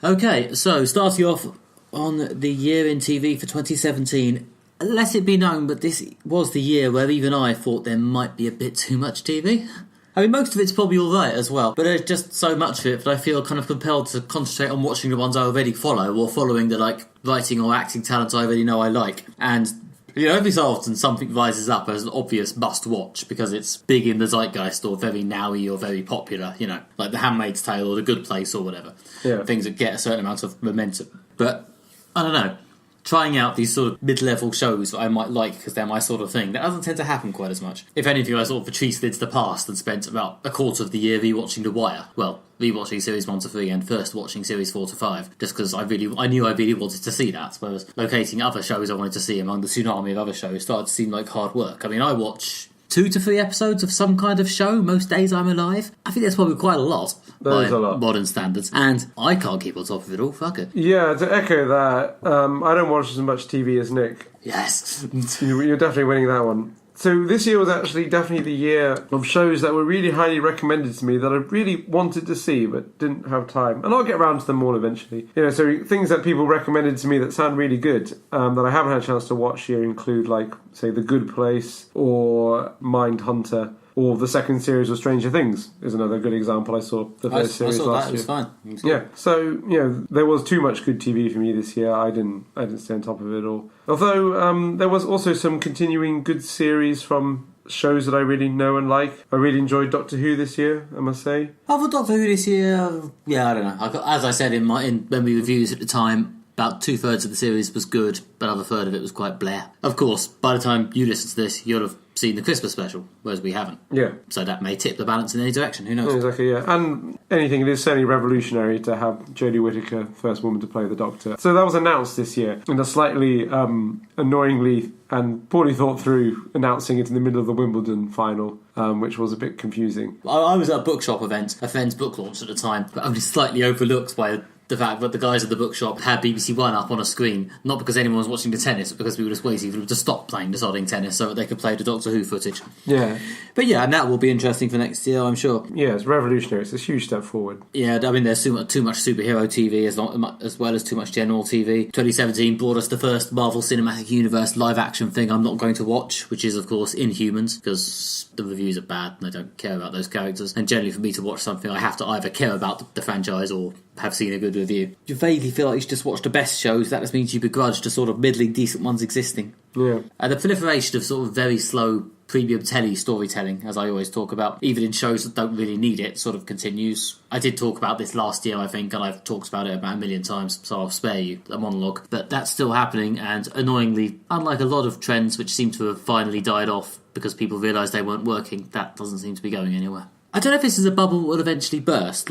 Okay, so starting off on the year in TV for 2017, let it be known that this was the year where even I thought there might be a bit too much TV. I mean, most of it's probably alright as well, but there's just so much of it that I feel kind of compelled to concentrate on watching the ones I already follow, or following the writing or acting talent I already know I like. And every so often something rises up as an obvious must-watch because it's big in the zeitgeist or very nowy or very popular, like The Handmaid's Tale or The Good Place or whatever. Yeah. Things that get a certain amount of momentum. But, I don't know, trying out these sort of mid-level shows that I might like because they're my sort of thing, that doesn't tend to happen quite as much. If anything, I sort of retreated into the past and spent about a quarter of the year rewatching The Wire. Well, rewatching series 1 to 3 and first watching series 4 to 5, just because I knew I really wanted to see that, whereas locating other shows I wanted to see among the tsunami of other shows started to seem like hard work. I mean, I watch 2 to 3 episodes of some kind of show most days I'm alive. I think that's probably quite a lot by modern standards, and I can't keep on top of it all. Fuck it. Yeah, to echo that, I don't watch as much TV as Nick. Yes. You're definitely winning that one. So this year was actually definitely the year of shows that were really highly recommended to me that I really wanted to see but didn't have time. And I'll get around to them all eventually. So things that people recommended to me that sound really good that I haven't had a chance to watch here include, say, The Good Place or Mindhunter. Or the second series of Stranger Things is another good example. I saw the first series last year. It was fine. Yeah, so there was too much good TV for me this year. I didn't stay on top of it all. Although there was also some continuing good series from shows that I really know and like. I really enjoyed Doctor Who this year, I must say. Oh, for Doctor Who this year, yeah, I don't know. As I said in when we reviewed at the time, about 2/3 of the series was good, but the other third of it was quite bleh. Of course, by the time you listen to this, you'll have seen the Christmas special, whereas we haven't. Yeah. So that may tip the balance in any direction, who knows? Exactly, yeah. And anything, it is certainly revolutionary to have Jodie Whittaker, first woman to play the Doctor. So that was announced this year in a slightly annoyingly and poorly thought through announcing it in the middle of the Wimbledon final, which was a bit confusing. I was at a bookshop event, a friend's book launch at the time, but only slightly overlooked by the fact that the guys at the bookshop had BBC One up on a screen, not because anyone was watching the tennis, but because we were just waiting for them to stop playing the sodding tennis so that they could play the Doctor Who footage. Yeah. But yeah, and that will be interesting for next year, I'm sure. Yeah, it's revolutionary. It's a huge step forward. Yeah, I mean, there's too much superhero TV as well as too much general TV. 2017 brought us the first Marvel Cinematic Universe live-action thing I'm not going to watch, which is, of course, Inhumans, because the reviews are bad and I don't care about those characters. And generally, for me to watch something, I have to either care about the franchise or have seen a good review. You vaguely feel like you should just watch the best shows. That just means you begrudge the sort of middling decent ones existing. Yeah. And the proliferation of sort of very slow premium telly storytelling, as I always talk about, even in shows that don't really need it, sort of continues. I did talk about this last year, I think, and I've talked about it about 1 million times, so I'll spare you a monologue. But that's still happening, and annoyingly, unlike a lot of trends which seem to have finally died off because people realised they weren't working, that doesn't seem to be going anywhere. I don't know if this is a bubble that will eventually burst.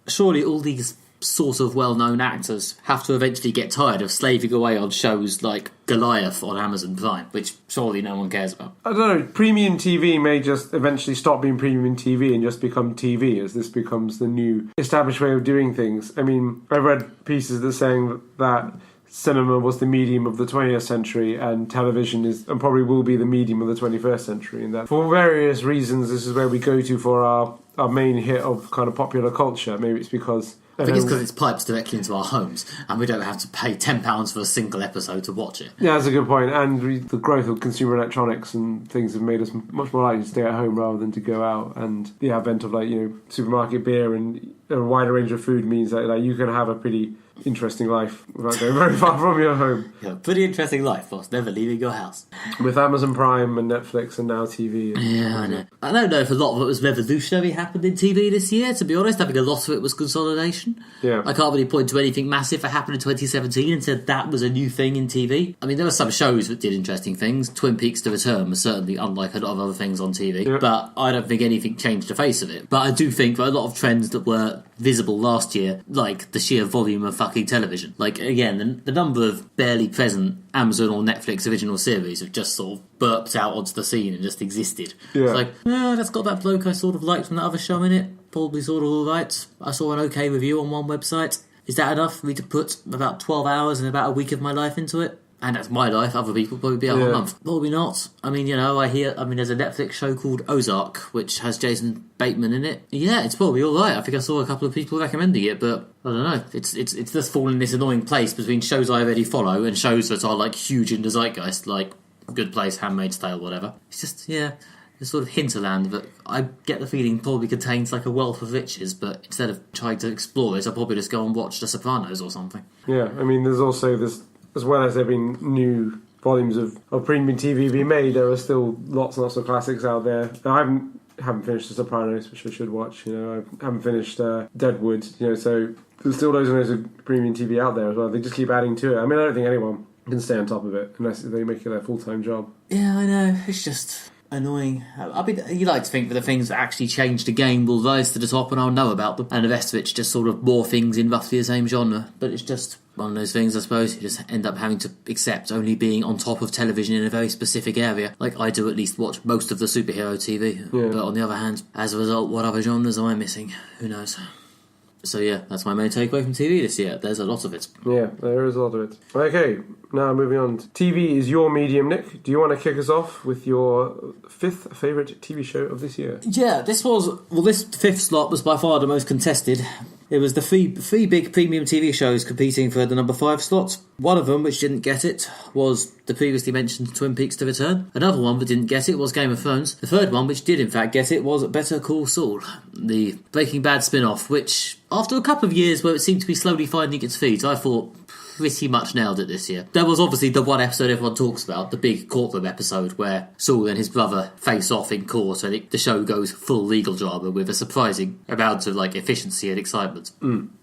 Surely all these sort of well-known actors have to eventually get tired of slaving away on shows like Goliath on Amazon Prime, which surely no one cares about. I don't know, premium TV may just eventually stop being premium TV and just become TV as this becomes the new established way of doing things. I mean, I've read pieces that are saying that cinema was the medium of the 20th century and television is and probably will be the medium of the 21st century, and that for various reasons this is where we go to for our main hit of kind of popular culture. Maybe it's because I think it's because it's pipes directly into our homes and we don't have to pay £10 for a single episode to watch it. Yeah, that's a good point. And the growth of consumer electronics and things have made us much more likely to stay at home rather than to go out. And the advent of supermarket beer and a wider range of food means that like, you can have a pretty interesting life without going very far from your home. Yeah, pretty interesting life, boss. Never leaving your house. With Amazon Prime and Netflix and now TV. Yeah, I know. I don't know if a lot of it was revolutionary happened in TV this year, to be honest. I think a lot of it was consolidation. Yeah. I can't really point to anything massive that happened in 2017 and said that was a new thing in TV. I mean, there were some shows that did interesting things. Twin Peaks: The Return was certainly unlike a lot of other things on TV. Yeah. But I don't think anything changed the face of it. But I do think that a lot of trends that were visible last year, like the sheer volume of fucking television. Like, again, the number of barely present Amazon or Netflix original series have just sort of burped out onto the scene and just existed. Yeah. It's like, that's got that bloke I sort of liked from that other show in it. Probably sort of alright. I saw an okay review on one website. Is that enough for me to put about 12 hours and about a week of my life into it? And that's my life. Other people probably be out a month. Probably not. I mean, there's a Netflix show called Ozark, which has Jason Bateman in it. Yeah, it's probably alright. I think I saw a couple of people recommending it, but I don't know. It's just fallen in this annoying place between shows I already follow and shows that are like huge in the zeitgeist, like Good Place, Handmaid's Tale, whatever. It's just, the sort of hinterland that I get the feeling probably contains like a wealth of riches, but instead of trying to explore it, I'll probably just go and watch The Sopranos or something. Yeah, I mean, there's also this, as well as there being new volumes of premium TV being made, there are still lots and lots of classics out there. Now, I haven't finished The Sopranos, which I should watch. I haven't finished Deadwood. So there's still loads and loads of premium TV out there as well. They just keep adding to it. I mean, I don't think anyone can stay on top of it unless they make it their full-time job. Yeah, I know. It's just annoying. I mean, you like to think that the things that actually change the game will rise to the top and I'll know about them, and the rest of it's just sort of more things in roughly the same genre. But it's just one of those things, I suppose. You just end up having to accept only being on top of television in a very specific area. Like, I do at least watch most of the superhero TV. Yeah. But on the other hand, as a result, what other genres am I missing? Who knows? So yeah, that's my main takeaway from TV this year. There's a lot of it. Yeah, there is a lot of it. Okay, now moving on. TV is your medium, Nick. Do you want to kick us off with your fifth favourite TV show of this year? Yeah, this fifth slot was by far the most contested. It was the three big premium TV shows competing for the number 5 slot. One of them, which didn't get it, was the previously mentioned Twin Peaks: The Return. Another one that didn't get it was Game of Thrones. The third one, which did in fact get it, was Better Call Saul, the Breaking Bad spin-off, which, after a couple of years where it seemed to be slowly finding its feet, I thought pretty much nailed it this year. There was obviously the one episode everyone talks about, the big courtroom episode where Saul and his brother face off in court, and the show goes full legal drama with a surprising amount of efficiency and excitement.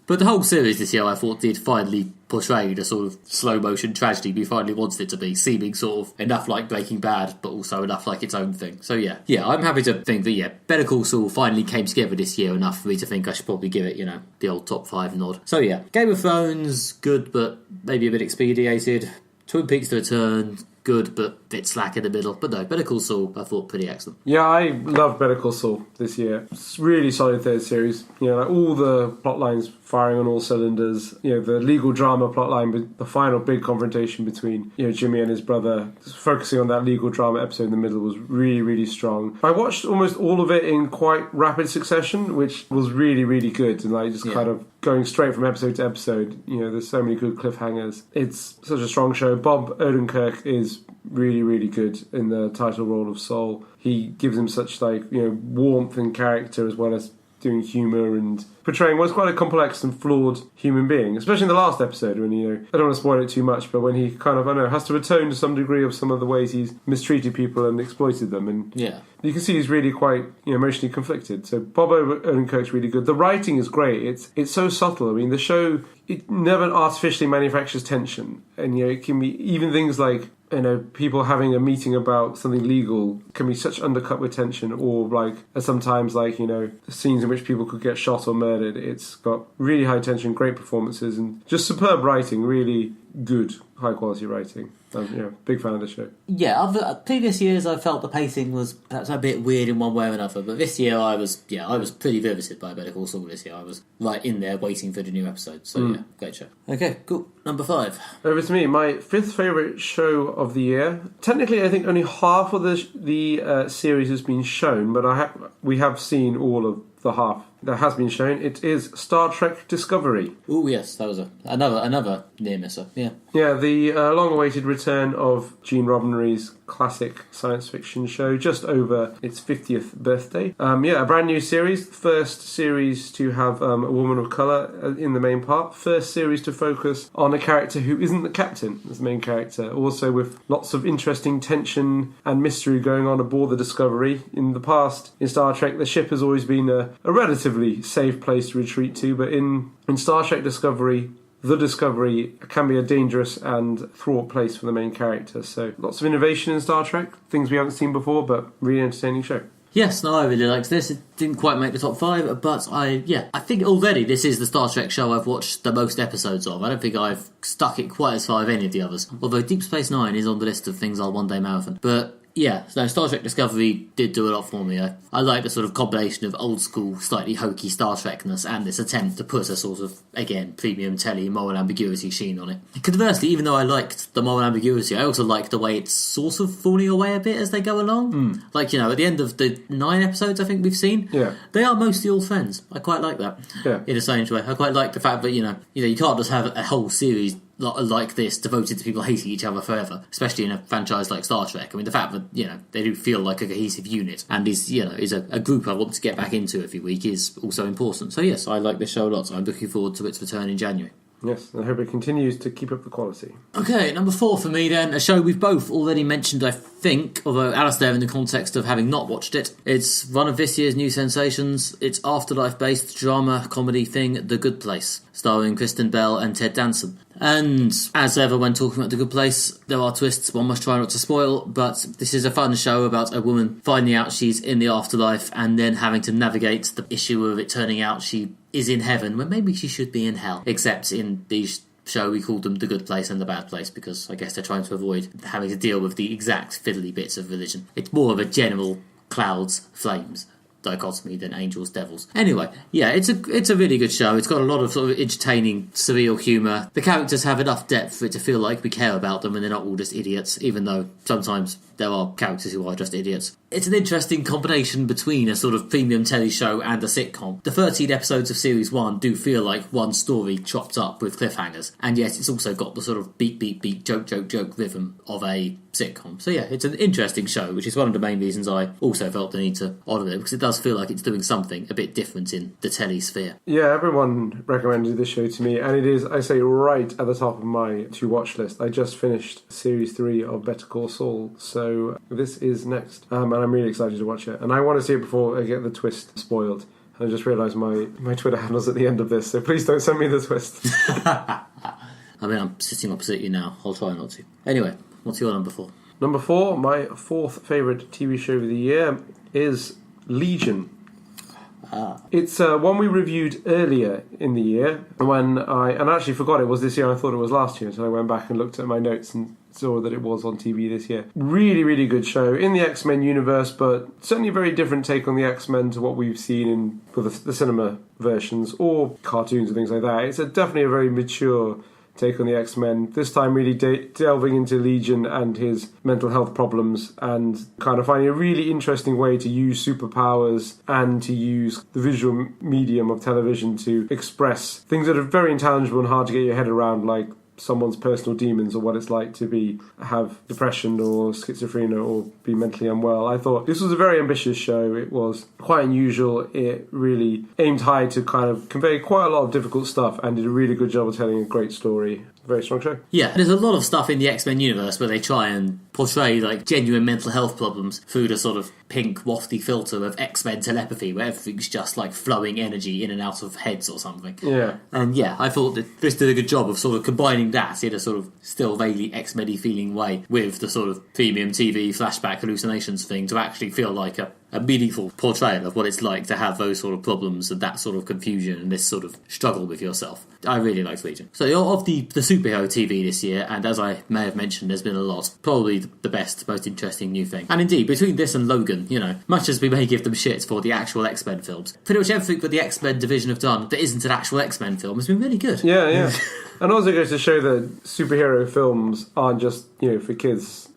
But the whole series this year, I thought, did finally portray the sort of slow-motion tragedy we finally wanted it to be, seeming sort of enough like Breaking Bad, but also enough like its own thing. So yeah, I'm happy to think that, Better Call Saul finally came together this year enough for me to think I should probably give it, the old top 5 nod. So yeah, Game of Thrones, good, but maybe a bit expedited. Twin Peaks: The Return, good, but a bit slack in the middle. But no, Better Call Saul, I thought pretty excellent. Yeah, I love Better Call Saul this year. It's really solid third series. All the plot lines firing on all cylinders. The legal drama plot line, the final big confrontation between Jimmy and his brother, focusing on that legal drama episode in the middle, was really, really strong. I watched almost all of it in quite rapid succession, which was really, really good, and kind of going straight from episode to episode. There's so many good cliffhangers. It's such a strong show. Bob Odenkirk is really, really good in the title role of Saul. He gives him such warmth and character, as well as doing humour and portraying what's quite a complex and flawed human being, especially in the last episode when I don't want to spoil it too much, but when he kind of has to atone to some degree of some of the ways he's mistreated people and exploited them, and you can see he's really quite emotionally conflicted. So Bob Odenkirk's really good. The writing is great. It's so subtle. I mean, the show, it never artificially manufactures tension, and it can be even things like people having a meeting about something legal can be such undercut with tension, or sometimes scenes in which people could get shot or murdered. It's got really high tension, great performances, and just superb writing, really good, high quality writing. Big fan of the show. Yeah, previous years I felt the pacing was perhaps a bit weird in one way or another, but this year I was pretty riveted by Better Call Saul this year. I was right in there waiting for the new episode. So great show. Okay, cool. Number 5. Over to me. My 5th favourite show of the year. Technically, I think only half of the series has been shown, but we have seen all of the half that has been shown. It is Star Trek Discovery. Oh yes, that was another near misser. Yeah. Yeah, the long-awaited return of Gene Roddenberry's classic science fiction show, just over its 50th birthday. A brand new series, first series to have a woman of colour in the main part, first series to focus on a character who isn't the captain as the main character, also with lots of interesting tension and mystery going on aboard the Discovery. In the past, in Star Trek, the ship has always been a relatively safe place to retreat to, but in Star Trek Discovery, the Discovery can be a dangerous and fraught place for the main character. So lots of innovation in Star Trek, things we haven't seen before, but really entertaining show. Yes, no, I really liked this. It didn't quite make the top 5, but I think already this is the Star Trek show I've watched the most episodes of. I don't think I've stuck it quite as far as any of the others, although Deep Space Nine is on the list of things I'll one day marathon. But yeah, so Star Trek Discovery did do a lot for me. I like the sort of combination of old school, slightly hokey Star Trekness and this attempt to put a sort of, again, premium telly, moral ambiguity sheen on it. Conversely, even though I liked the moral ambiguity, I also liked the way it's sort of falling away a bit as they go along. Like, at the end of the 9 episodes I think we've seen, they are mostly all friends. I quite like that. In a strange way. I quite like the fact that, you can't just have a whole series like this devoted to people hating each other forever, especially in a franchise like Star Trek. I mean, the fact that they do feel like a cohesive unit and is a group I want to get back into every week is also important. So yes, I like this show a lot. I'm looking forward to its return in January. Yes, I hope it continues to keep up the quality. Okay, number 4 for me then, a show we've both already mentioned, I think, although Alistair in the context of having not watched it. It's one of this year's new sensations. It's afterlife-based drama comedy thing, The Good Place, starring Kristen Bell and Ted Danson. And as ever when talking about The Good Place, there are twists one must try not to spoil, but this is a fun show about a woman finding out she's in the afterlife and then having to navigate the issue of it turning out she is in heaven when maybe she should be in hell. Except in these show we call them The Good Place and The Bad Place because I guess they're trying to avoid having to deal with the exact fiddly bits of religion. It's more of a general clouds, flames dichotomy than angels, devils. Anyway, yeah, it's a really good show. It's got a lot of sort of entertaining, surreal humour. The characters have enough depth for it to feel like we care about them and they're not all just idiots, even though sometimes there are characters who are just idiots. It's an interesting combination between a sort of premium telly show and a sitcom. The 13 episodes of Series 1 do feel like one story chopped up with cliffhangers, and yet it's also got the sort of beat, beat, beat, joke, joke, joke rhythm of a sitcom. So yeah, it's an interesting show, which is one of the main reasons I also felt the need to honour it, because it does feel like it's doing something a bit different in the telly sphere. Yeah, everyone recommended this show to me, and it is, I say, right at the top of my to-watch list. I just finished Series 3 of Better Call Saul, so this is next, and I'm really excited to watch it. And I want to see it before I get the twist spoiled. I just realised my Twitter handle's at the end of this, so please don't send me the twist. I mean, I'm sitting opposite you now. I'll try not to. Anyway, what's your number 4? Number 4, my 4th favourite TV show of the year is Legion. It's one we reviewed earlier in the year when I actually forgot it was this year. I thought it was last year, so I went back and looked at my notes and saw that it was on TV this year. Really, really good show in the X-Men universe, but certainly a very different take on the X-Men to what we've seen in the cinema versions or cartoons and things like that. It's definitely a very mature take on the X-Men, this time really delving into Legion and his mental health problems and kind of finding a really interesting way to use superpowers and to use the visual medium of television to express things that are very intelligible and hard to get your head around, like someone's personal demons or what it's like to have depression or schizophrenia or be mentally unwell. I thought this was a very ambitious show. It was quite unusual. It really aimed high to kind of convey quite a lot of difficult stuff and did a really good job of telling a great story. Very strong show. Yeah, there's a lot of stuff in the X-Men universe where they try and portray like genuine mental health problems through the sort of pink wafty filter of X-Men telepathy where everything's just like flowing energy in and out of heads or something. Yeah. And yeah, I thought that this did a good job of sort of combining that in a sort of still vaguely X-Men-y feeling way with the sort of premium TV flashback hallucinations thing to actually feel like a meaningful portrayal of what it's like to have those sort of problems and that sort of confusion and this sort of struggle with yourself. I really liked Legion. So of the superhero TV this year, and as I may have mentioned, there's been a lot, probably the best, most interesting new thing. And indeed, between this and Logan, much as we may give them shit for the actual X-Men films, pretty much everything that the X-Men division have done that isn't an actual X-Men film has been really good. Yeah. And also goes to show that superhero films aren't just, for kids.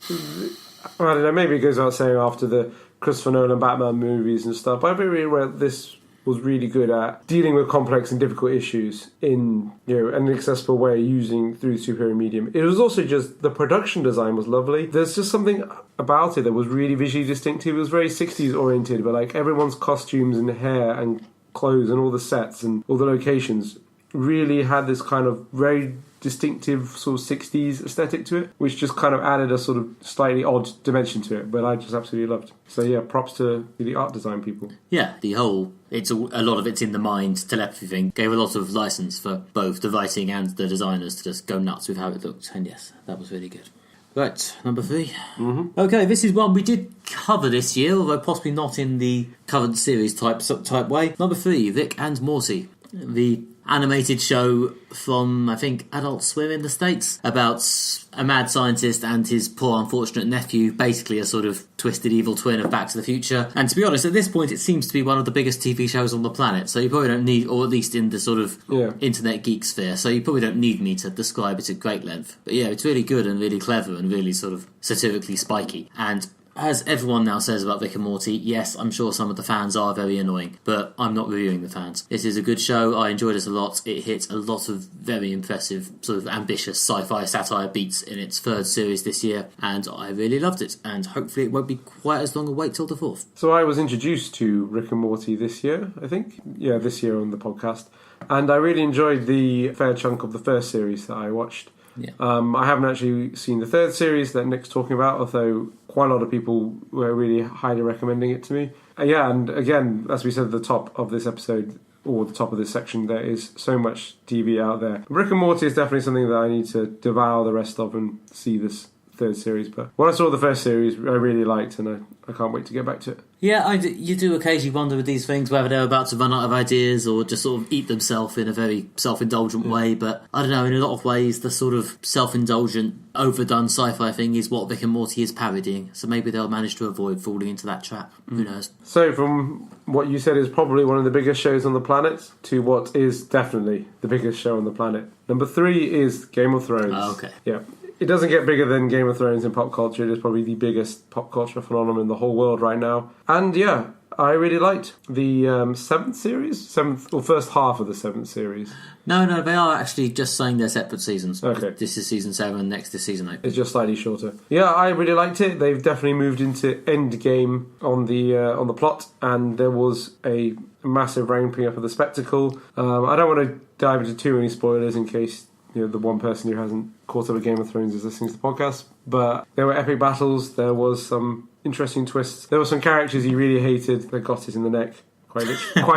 I don't know, maybe it goes without saying after the Christopher Nolan Batman movies and stuff, but I really read this was really good at dealing with complex and difficult issues in an accessible way using through the superhero medium. It was also just the production design was lovely. There's just something about it that was really visually distinctive. It was very 60s oriented, but like everyone's costumes and hair and clothes and all the sets and all the locations really had this kind of very distinctive sort of 60s aesthetic to it, which just kind of added a sort of slightly odd dimension to it, but I just absolutely loved. So yeah, props to the art design people. Yeah, it's a lot of it's in the mind telepathy thing gave a lot of license for both the writing and the designers to just go nuts with how it looked, and yes, that was really good. Right, number 3. Mm-hmm. Okay, this is one we did cover this year, although possibly not in the current series type way. Number 3, Rick and Morty, the animated show from, I think, Adult Swim in the States, about a mad scientist and his poor unfortunate nephew, basically a sort of twisted evil twin of Back to the Future. And to be honest, at this point it seems to be one of the biggest TV shows on the planet, so you probably don't need, or at least in the sort of internet geek sphere, so you probably don't need me to describe it at great length. But yeah, it's really good and really clever and really sort of satirically spiky. And as everyone now says about Rick and Morty, yes, I'm sure some of the fans are very annoying, but I'm not reviewing the fans. This is a good show. I enjoyed it a lot. It hit a lot of very impressive, sort of ambitious sci-fi satire beats in its 3rd series this year, and I really loved it, and hopefully it won't be quite as long a wait till the 4th. So I was introduced to Rick and Morty this year, I think. Yeah, this year on the podcast. And I really enjoyed the fair chunk of the 1st series that I watched. Yeah. I haven't actually seen the 3rd series that Nick's talking about, although quite a lot of people were really highly recommending it to me. Yeah, and again, as we said at the top of this episode, or the top of this section, there is so much TV out there. Rick and Morty is definitely something that I need to devour the rest of and see this 3rd series. But when I saw the 1st series, I really liked, and I can't wait to get back to it. Yeah, you do occasionally wonder with these things whether they're about to run out of ideas or just sort of eat themselves in a very self-indulgent way, but I don't know, in a lot of ways the sort of self-indulgent, overdone sci-fi thing is what Rick and Morty is parodying, so maybe they'll manage to avoid falling into that trap. Who knows? So from what you said is probably one of the biggest shows on the planet to what is definitely the biggest show on the planet. Number 3 is Game of Thrones. Oh, okay. Yeah. It doesn't get bigger than Game of Thrones in pop culture. It is probably the biggest pop culture phenomenon in the whole world right now. And yeah, I really liked the 7th series? First half of the 7th series. No, they are actually just saying they're separate seasons. Okay. This is season 7, next is season 8. It's just slightly shorter. Yeah, I really liked it. They've definitely moved into endgame on the plot, and there was a massive ramping up of the spectacle. I don't want to dive into too many spoilers in case the one person who hasn't caught up with Game of Thrones is listening to the podcast. But there were epic battles. There was some interesting twists. There were some characters you really hated that got it in the neck, quite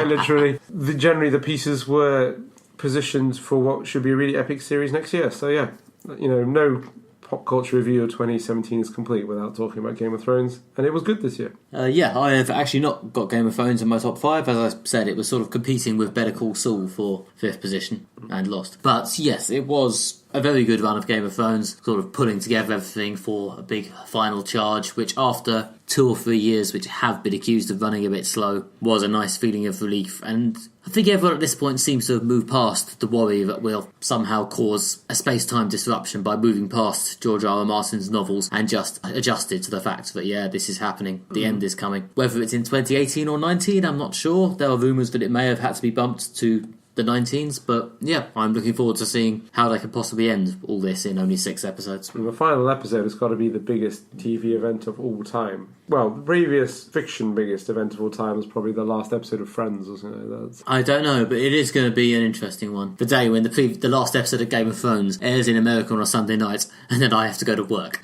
literally. Generally, the pieces were positioned for what should be a really epic series next year. So yeah, no pop culture review of 2017 is complete without talking about Game of Thrones, and it was good this year. Yeah, I have actually not got Game of Thrones in my top 5. As I said, it was sort of competing with Better Call Saul for 5th position and lost. But yes, it was a very good run of Game of Thrones, sort of pulling together everything for a big final charge, which after 2 or 3 years which have been accused of running a bit slow, was a nice feeling of relief. And I think everyone at this point seems to have moved past the worry that we'll somehow cause a space-time disruption by moving past George R. R. Martin's novels and just adjusted to the fact that, yeah, this is happening, the end is coming. Whether it's in 2018 or 19, I'm not sure. There are rumours that it may have had to be bumped to the 19s, but yeah, I'm looking forward to seeing how they could possibly end all this in only 6 episodes. And the final episode has got to be the biggest TV event of all time. Well, the previous fiction biggest event of all time was probably the last episode of Friends, wasn't it? I don't know, but it is going to be an interesting one. The day when the last episode of Game of Thrones airs in America on a Sunday night, and then I have to go to work.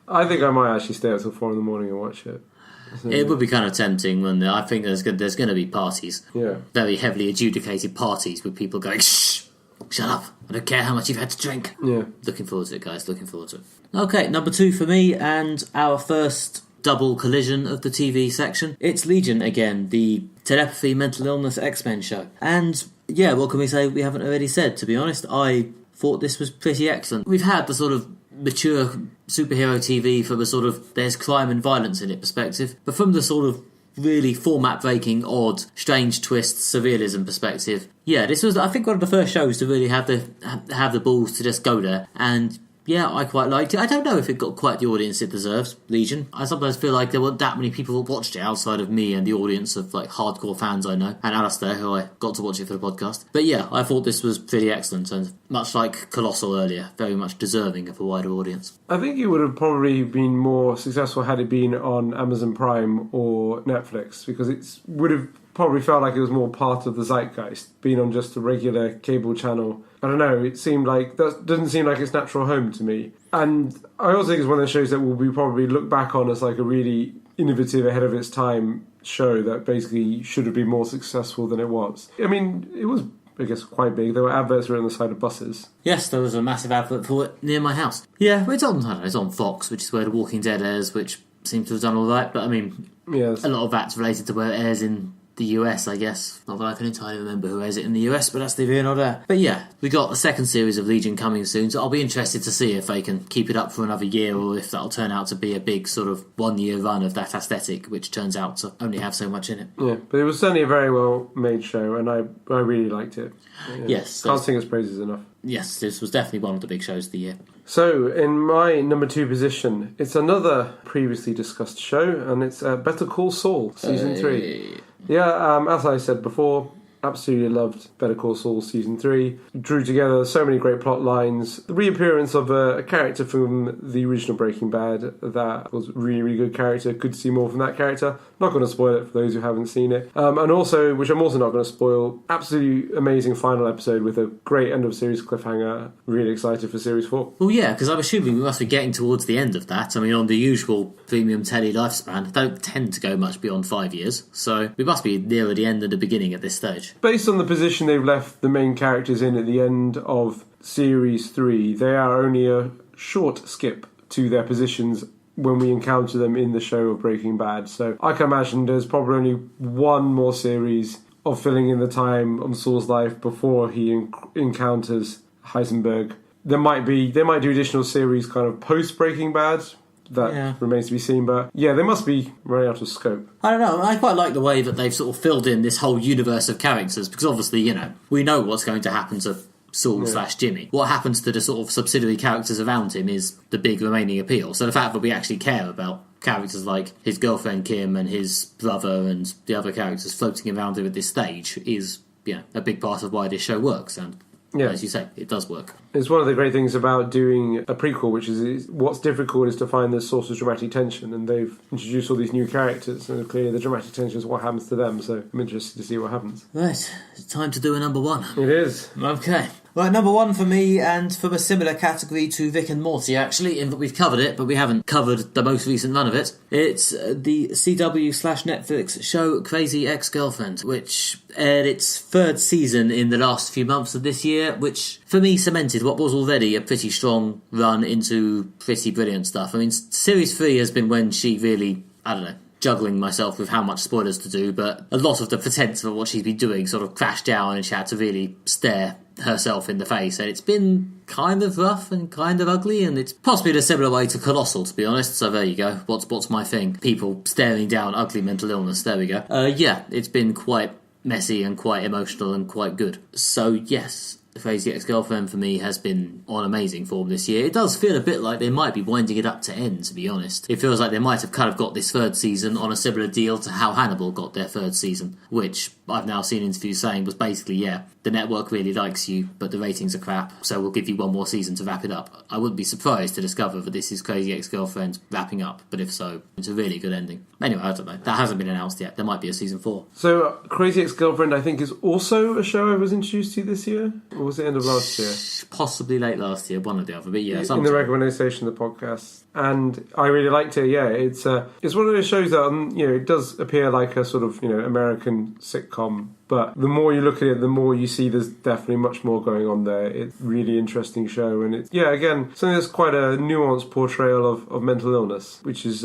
I think I might actually stay up till 4 in the morning and watch it. So, it would be kind of tempting, wouldn't it? I think there's going to be parties. Yeah. Very heavily adjudicated parties with people going, shh, shut up, I don't care how much you've had to drink. Yeah. Looking forward to it, guys, looking forward to it. Okay, number 2 for me, and our first double collision of the TV section. It's Legion again, the telepathy, mental illness, X-Men show. And yeah, what can we say we haven't already said, to be honest? I thought this was pretty excellent. We've had the sort of mature superhero TV from the sort of there's crime and violence in it perspective, but from the sort of really format-breaking, odd, strange twists, surrealism perspective, yeah, this was, I think, one of the first shows to really have the balls to just go there. And yeah, I quite liked it. I don't know if it got quite the audience it deserves, Legion. I sometimes feel like there weren't that many people who watched it outside of me and the audience of like hardcore fans I know, and Alistair, who I got to watch it for the podcast. But yeah, I thought this was pretty excellent, and much like Colossal earlier, very much deserving of a wider audience. I think it would have probably been more successful had it been on Amazon Prime or Netflix, because it would have probably felt like it was more part of the zeitgeist, being on just a regular cable channel. I don't know, it seemed like, that doesn't seem like its natural home to me. And I also think it's one of those shows that will be probably looked back on as like a really innovative, ahead of its time show that basically should have been more successful than it was. I mean, it was, I guess, quite big. There were adverts around the side of buses. Yes, there was a massive advert for it near my house. Yeah, it's on, I don't know, it's on Fox, which is where The Walking Dead airs, which seems to have done all right, but I mean, Yes. a lot of that's related to where it airs in the US, I guess. Not that I can entirely remember who airs it in the US, but that's neither here nor there. But yeah, we got a second series of Legion coming soon, so I'll be interested to see if they can keep it up for another year, or if that'll turn out to be a big sort of 1 year run of that aesthetic, which turns out to only have so much in it. Yeah, but it was certainly a very well made show, and I really liked it. Yeah. Yes. Can't sing its praises enough. Yes, this was definitely one of the big shows of the year. So, in my number 2 position, it's another previously discussed show, and it's Better Call Saul, Season 3. Yeah, as I said before, absolutely loved Better Call Saul Season 3. Drew together so many great plot lines. The reappearance of a character from the original Breaking Bad that was a really, really good character. Good to see more from that character. Not going to spoil it for those who haven't seen it. And also, which I'm also not going to spoil, absolutely amazing final episode with a great end of series cliffhanger. Really excited for Series 4. Well, yeah, because I'm assuming we must be getting towards the end of that. I mean, on the usual premium telly lifespan, they don't tend to go much beyond 5 years, so we must be nearer the end than the beginning at this stage. Based on the position they've left the main characters in at the end of Series 3, they are only a short skip to their positions when we encounter them in the show of Breaking Bad. So I can imagine there's probably only one more series of filling in the time of Saul's life before he encounters Heisenberg. They might do additional series kind of post Breaking Bad. That remains to be seen, but yeah, they must be running out of scope. I don't know, I quite like the way that they've sort of filled in this whole universe of characters, because obviously, you know, we know what's going to happen to Saul / Jimmy. What happens to the sort of subsidiary characters around him is the big remaining appeal. So the fact that we actually care about characters like his girlfriend Kim and his brother and the other characters floating around him at this stage is, yeah, a big part of why this show works, and as you say, it does work. It's one of the great things about doing a prequel, which is what's difficult is to find the source of dramatic tension, and they've introduced all these new characters, and clearly the dramatic tension is what happens to them, so I'm interested to see what happens. Right, it's time to do a number 1. It is. Okay. Right, number 1 for me, and from a similar category to Vic and Morty, actually, in that we've covered it, but we haven't covered the most recent run of it. It's the CW/Netflix show Crazy Ex-Girlfriend, which aired its 3rd season in the last few months of this year, which, for me, cemented what was already a pretty strong run into pretty brilliant stuff. I mean, Series 3 has been when she really, I don't know, juggling myself with how much spoilers to do, but a lot of the pretense of what she's been doing sort of crashed down, and she had to really stare herself in the face, and it's been kind of rough and kind of ugly, and it's possibly in a similar way to Colossal, to be honest. So there you go. What's my thing? People staring down ugly mental illness. There we go. Yeah, it's been quite messy and quite emotional and quite good. So yes, Crazy Ex-Girlfriend for me has been on amazing form this year. It does feel a bit like they might be winding it up to end, to be honest. It feels like they might have kind of got this 3rd season on a similar deal to how Hannibal got their 3rd season, which I've now seen interviews saying was basically, yeah, the network really likes you, but the ratings are crap, so we'll give you 1 more season to wrap it up. I wouldn't be surprised to discover that this is Crazy Ex-Girlfriend wrapping up, but if so, it's a really good ending. Anyway, I don't know. That hasn't been announced yet. There might be a season 4. So, Crazy Ex-Girlfriend, I think, is also a show I was introduced to this year? Or was it end of last year? Possibly late last year, one or the other, but yeah. In the recommendation of the podcast. And I really liked it, yeah. It's one of those shows that, it does appear like a sort of, American sitcom, but the more you look at it, the more you see there's definitely much more going on there. It's a really interesting show, and it's, again, something that's quite a nuanced portrayal of mental illness, which is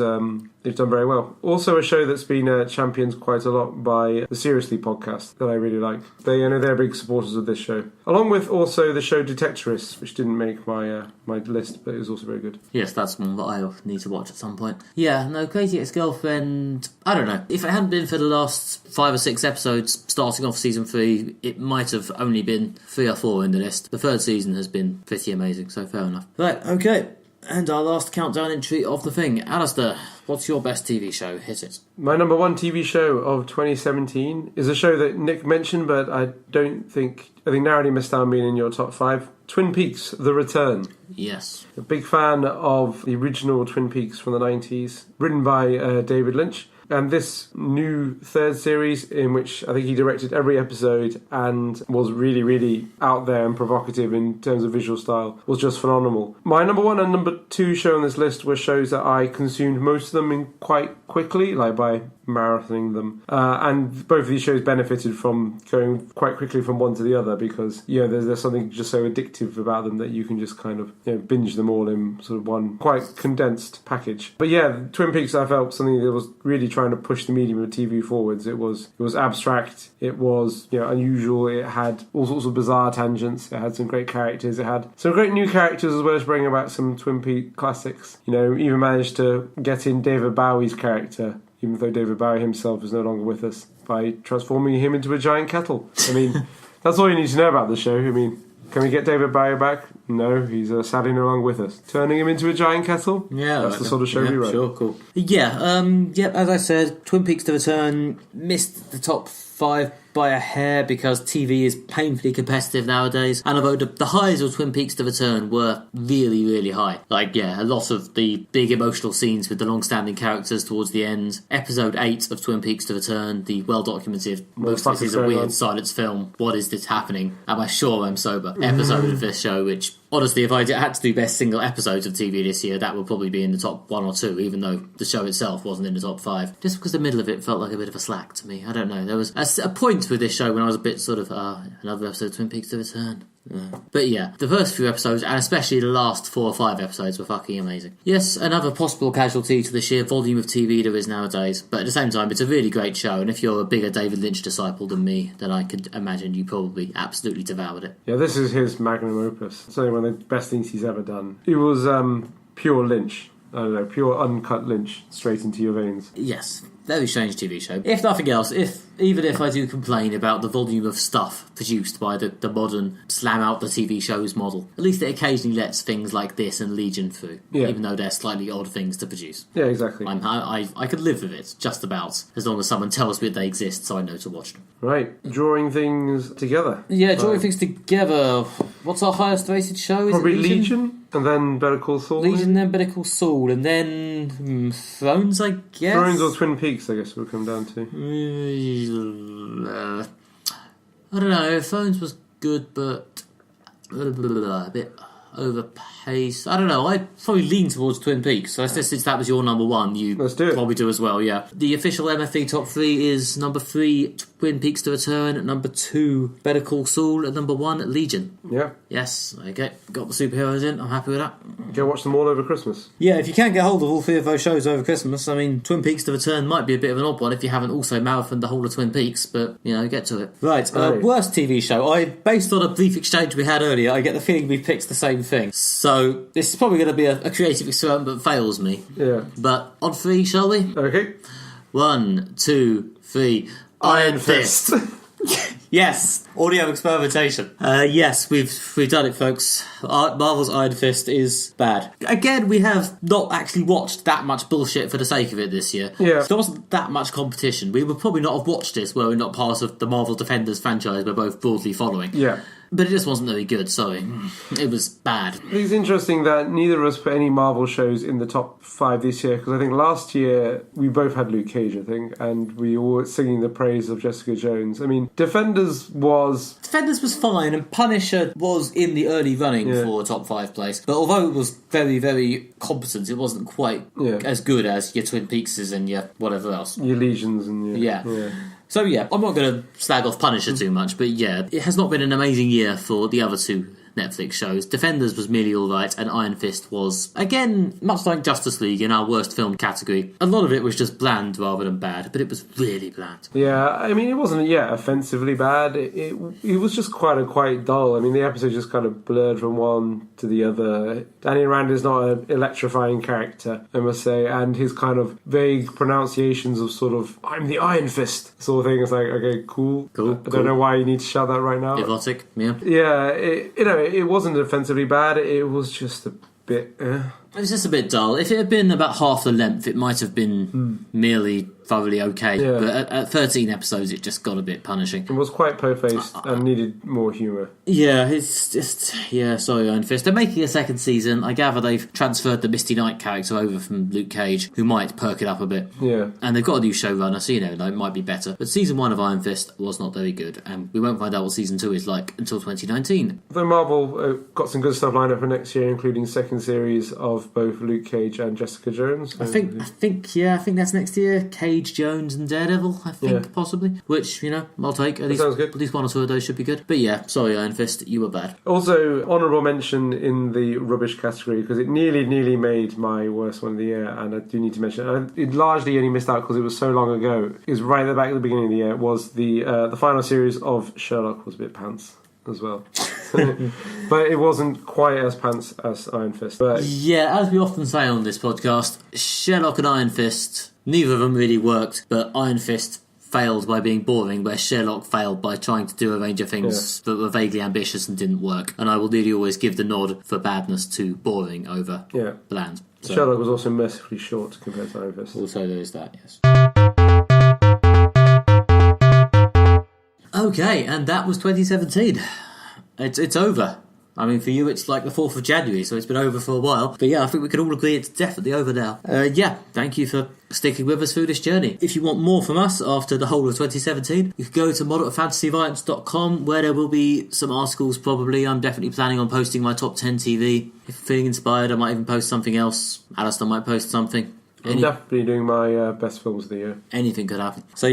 they've done very well. Also a show that's been championed quite a lot by the Seriously podcast that I really like. They're big supporters of this show. Along with also the show Detectorists, which didn't make my list, but it was also very good. Yes, that's one that I need to watch at some point. Yeah, no, Crazy Ex-Girlfriend, I don't know. If it hadn't been for the last 5 or 6 episodes starting off season 3, it might have only been 3 or 4 in the list. The 3rd season has been pretty amazing, so fair enough. Right, okay. And our last countdown entry of the thing. Alistair, what's your best TV show? Hit it. My number 1 TV show of 2017 is a show that Nick mentioned, but I think narrowly missed out on being in your top 5. Twin Peaks: The Return. Yes. A big fan of the original Twin Peaks from the 90s, written by David Lynch. And this new 3rd series, in which I think he directed every episode and was really, really out there and provocative in terms of visual style, was just phenomenal. My number 1 and number 2 show on this list were shows that I consumed most of them in quite quickly, like by marathoning them. And both of these shows benefited from going quite quickly from one to the other because, there's something just so addictive about them that you can just kind of binge them all in sort of one quite condensed package. But yeah, Twin Peaks, I felt something that was really trying to push the medium of TV forwards. It was abstract, it was unusual, it had all sorts of bizarre tangents, it had some great characters, it had some great new characters as well as bringing about some Twin Peaks classics. Even managed to get in David Bowie's character, even though David Bowie himself is no longer with us, by transforming him into a giant kettle. That's all you need to know about the show. Can we get David Bowie back? No, he's sadly no longer with us. Turning him into a giant kettle? Yeah. That's the sort of show we wrote. Sure, cool. Yeah, as I said, Twin Peaks: The Return missed the top 5 by a hair because TV is painfully competitive nowadays, and although the highs of Twin Peaks: The Return were really, really high, a lot of the big emotional scenes with the long-standing characters towards the end. Episode 8 of Twin Peaks: The Return, the well-documented, most of this is a weird silence film, what is this happening? Am I sure I'm sober? Episode of this show, which honestly, if I had to do best single episodes of TV this year, that would probably be in the top 1 or 2, even though the show itself wasn't in the top 5. Just because the middle of it felt like a bit of a slack to me. I don't know. There was a point with this show when I was a bit sort of, another episode of Twin Peaks: The Return. Yeah. But yeah, the first few episodes, and especially the last 4 or 5 episodes, were fucking amazing. Yes, another possible casualty to the sheer volume of TV there is nowadays, but at the same time, it's a really great show, and if you're a bigger David Lynch disciple than me, then I could imagine you probably absolutely devoured it. Yeah, this is his magnum opus. It's only one of the best things he's ever done. It was pure Lynch. I don't know, pure uncut Lynch, straight into your veins. Yes, very strange TV show. If nothing else, even if I do complain about the volume of stuff produced by the modern slam out the TV shows model, at least it occasionally lets things like this and Legion through, even though they're slightly odd things to produce. Yeah, exactly. I could live with it, just about, as long as someone tells me they exist so I know to watch them. Right, drawing things together. Yeah, drawing things together. What's our highest rated show? Is probably it Legion? And then Better Call Saul. Legion, then Better Call Saul, and then Thrones, I guess. Thrones or Twin Peaks, I guess we'll come down to. I don't know. Thrones was good, but a bit overpaced. I don't know. I'd probably lean towards Twin Peaks. So since that was your number 1, you Let's do it. Probably do as well. Yeah. The official MFV top 3 is number 3 Twin Peaks: The Return, at number 2 Better Call Saul, at number 1 Legion. Yeah. Yes. Okay. Got the superheroes in. I'm happy with that. Go watch them all over Christmas. Yeah, if you can't get hold of all 3 of those shows over Christmas, Twin Peaks: The Return might be a bit of an odd one if you haven't also marathoned the whole of Twin Peaks, but, get to it. Right, worst TV show. Based on a brief exchange we had earlier, I get the feeling we picked the same thing. So, this is probably going to be a creative experiment that fails me. Yeah. But, on 3, shall we? Okay. 1, 2, 3... Iron Fist! Yes, audio experimentation. Yes, we've done it, folks. Marvel's Iron Fist is bad. Again, we have not actually watched that much bullshit for the sake of it this year. Yeah. There wasn't that much competition. We would probably not have watched this were we not part of the Marvel Defenders franchise we're both broadly following. Yeah. But it just wasn't very good, sorry. It was bad. It's interesting that neither of us put any Marvel shows in the top 5 this year, because I think last year we both had Luke Cage, I think, and we were singing the praise of Jessica Jones. Defenders was fine, and Punisher was in the early running for a top 5 place. But although it was very, very competent, it wasn't quite as good as your Twin Peakses and your whatever else. Your Legions and your... Yeah. So I'm not going to slag off Punisher too much, but it has not been an amazing year for the other 2 Netflix shows. Defenders was merely alright, and Iron Fist was, again, much like Justice League in our worst film category. A lot of it was just bland rather than bad, but it was really bland. Yeah, I mean, it wasn't, offensively bad. It was just quite dull. I mean, the episode just kind of blurred from one to the other. Danny Rand is not an electrifying character, I must say, and his kind of vague pronunciations of sort of, I'm the Iron Fist sort of thing. It's like, okay, cool. I don't know why you need to shout that right now. Erotic, yeah. Yeah, it wasn't offensively bad. It was just a bit... It was just a bit dull. If it had been about half the length, it might have been merely thoroughly okay. Yeah. But at 13 episodes, it just got a bit punishing. It was quite po-faced and needed more humour. Yeah, it's just... sorry, Iron Fist. They're making a second season. I gather they've transferred the Misty Knight character over from Luke Cage, who might perk it up a bit. Yeah. And they've got a new showrunner, so, it might be better. But season 1 of Iron Fist was not very good, and we won't find out what season 2 is like until 2019. Though Marvel got some good stuff lined up for next year, including second series of both Luke Cage and Jessica Jones. I think that's next year. Cage, Jones, and Daredevil. Possibly. Which I'll take. At least one or two of those should be good. But yeah, sorry, Iron Fist, you were bad. Also, honourable mention in the rubbish category because it nearly made my worst one of the year, and I do need to mention it largely only missed out because it was so long ago. It was right at the back at the beginning of the year. Was the final series of Sherlock was a bit pants as well. But it wasn't quite as pants as Iron Fist. But yeah, as we often say on this podcast, Sherlock and Iron Fist, neither of them really worked, but Iron Fist failed by being boring, where Sherlock failed by trying to do a range of things that were vaguely ambitious and didn't work. And I will nearly always give the nod for badness to boring over bland. So, Sherlock was also mercifully short compared to Iron Fist. Also there is that, yes. Okay, and that was 2017. It's over. I mean, for you, it's like the 4th of January, so it's been over for a while. But yeah, I think we can all agree it's definitely over now. Thank you for sticking with us through this journey. If you want more from us after the whole of 2017, you can go to moderatfantasyviolence.com, where there will be some articles probably. I'm definitely planning on posting my top 10 TV. If I'm feeling inspired, I might even post something else. Alistair might post something. I'm definitely doing my best films of the year. Anything could happen. So,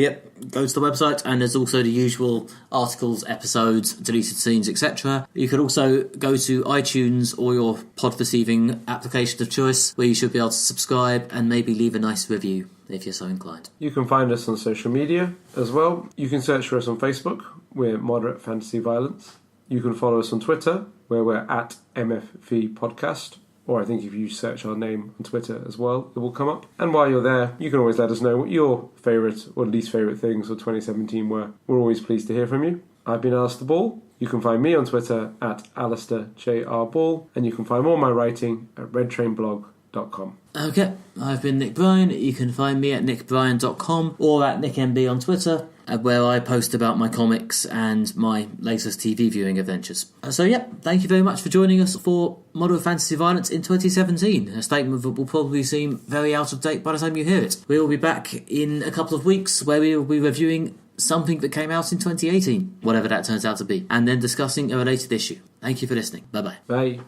go to the website, and there's also the usual articles, episodes, deleted scenes, etc. You could also go to iTunes or your pod-receiving application of choice, where you should be able to subscribe and maybe leave a nice review if you're so inclined. You can find us on social media as well. You can search for us on Facebook. We're Moderate Fantasy Violence. You can follow us on Twitter, where we're at MFV Podcast. Or I think if you search our name on Twitter as well, it will come up. And while you're there, you can always let us know what your favourite or least favourite things of 2017 were. We're always pleased to hear from you. I've been Alistair Ball. You can find me on Twitter at AlistairJRBall. And you can find more of my writing at redtrainblog.com. Okay, I've been Nick Bryan. You can find me at nickbryan.com or at nickmb on Twitter, where I post about my comics and my latest TV viewing adventures. So thank you very much for joining us for Modern Fantasy Violence in 2017, a statement that will probably seem very out of date by the time you hear it. We will be back in a couple of weeks where we will be reviewing something that came out in 2018, whatever that turns out to be, and then discussing a related issue. Thank you for listening. Bye-bye. Bye.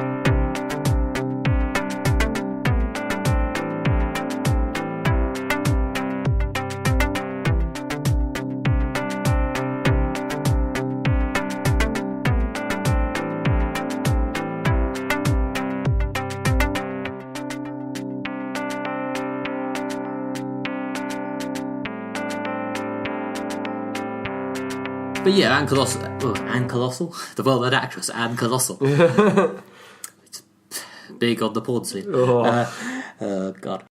But yeah, Anne Colossal, the well-known actress, Anne Colossal. It's big on the porn scene. Oh. God.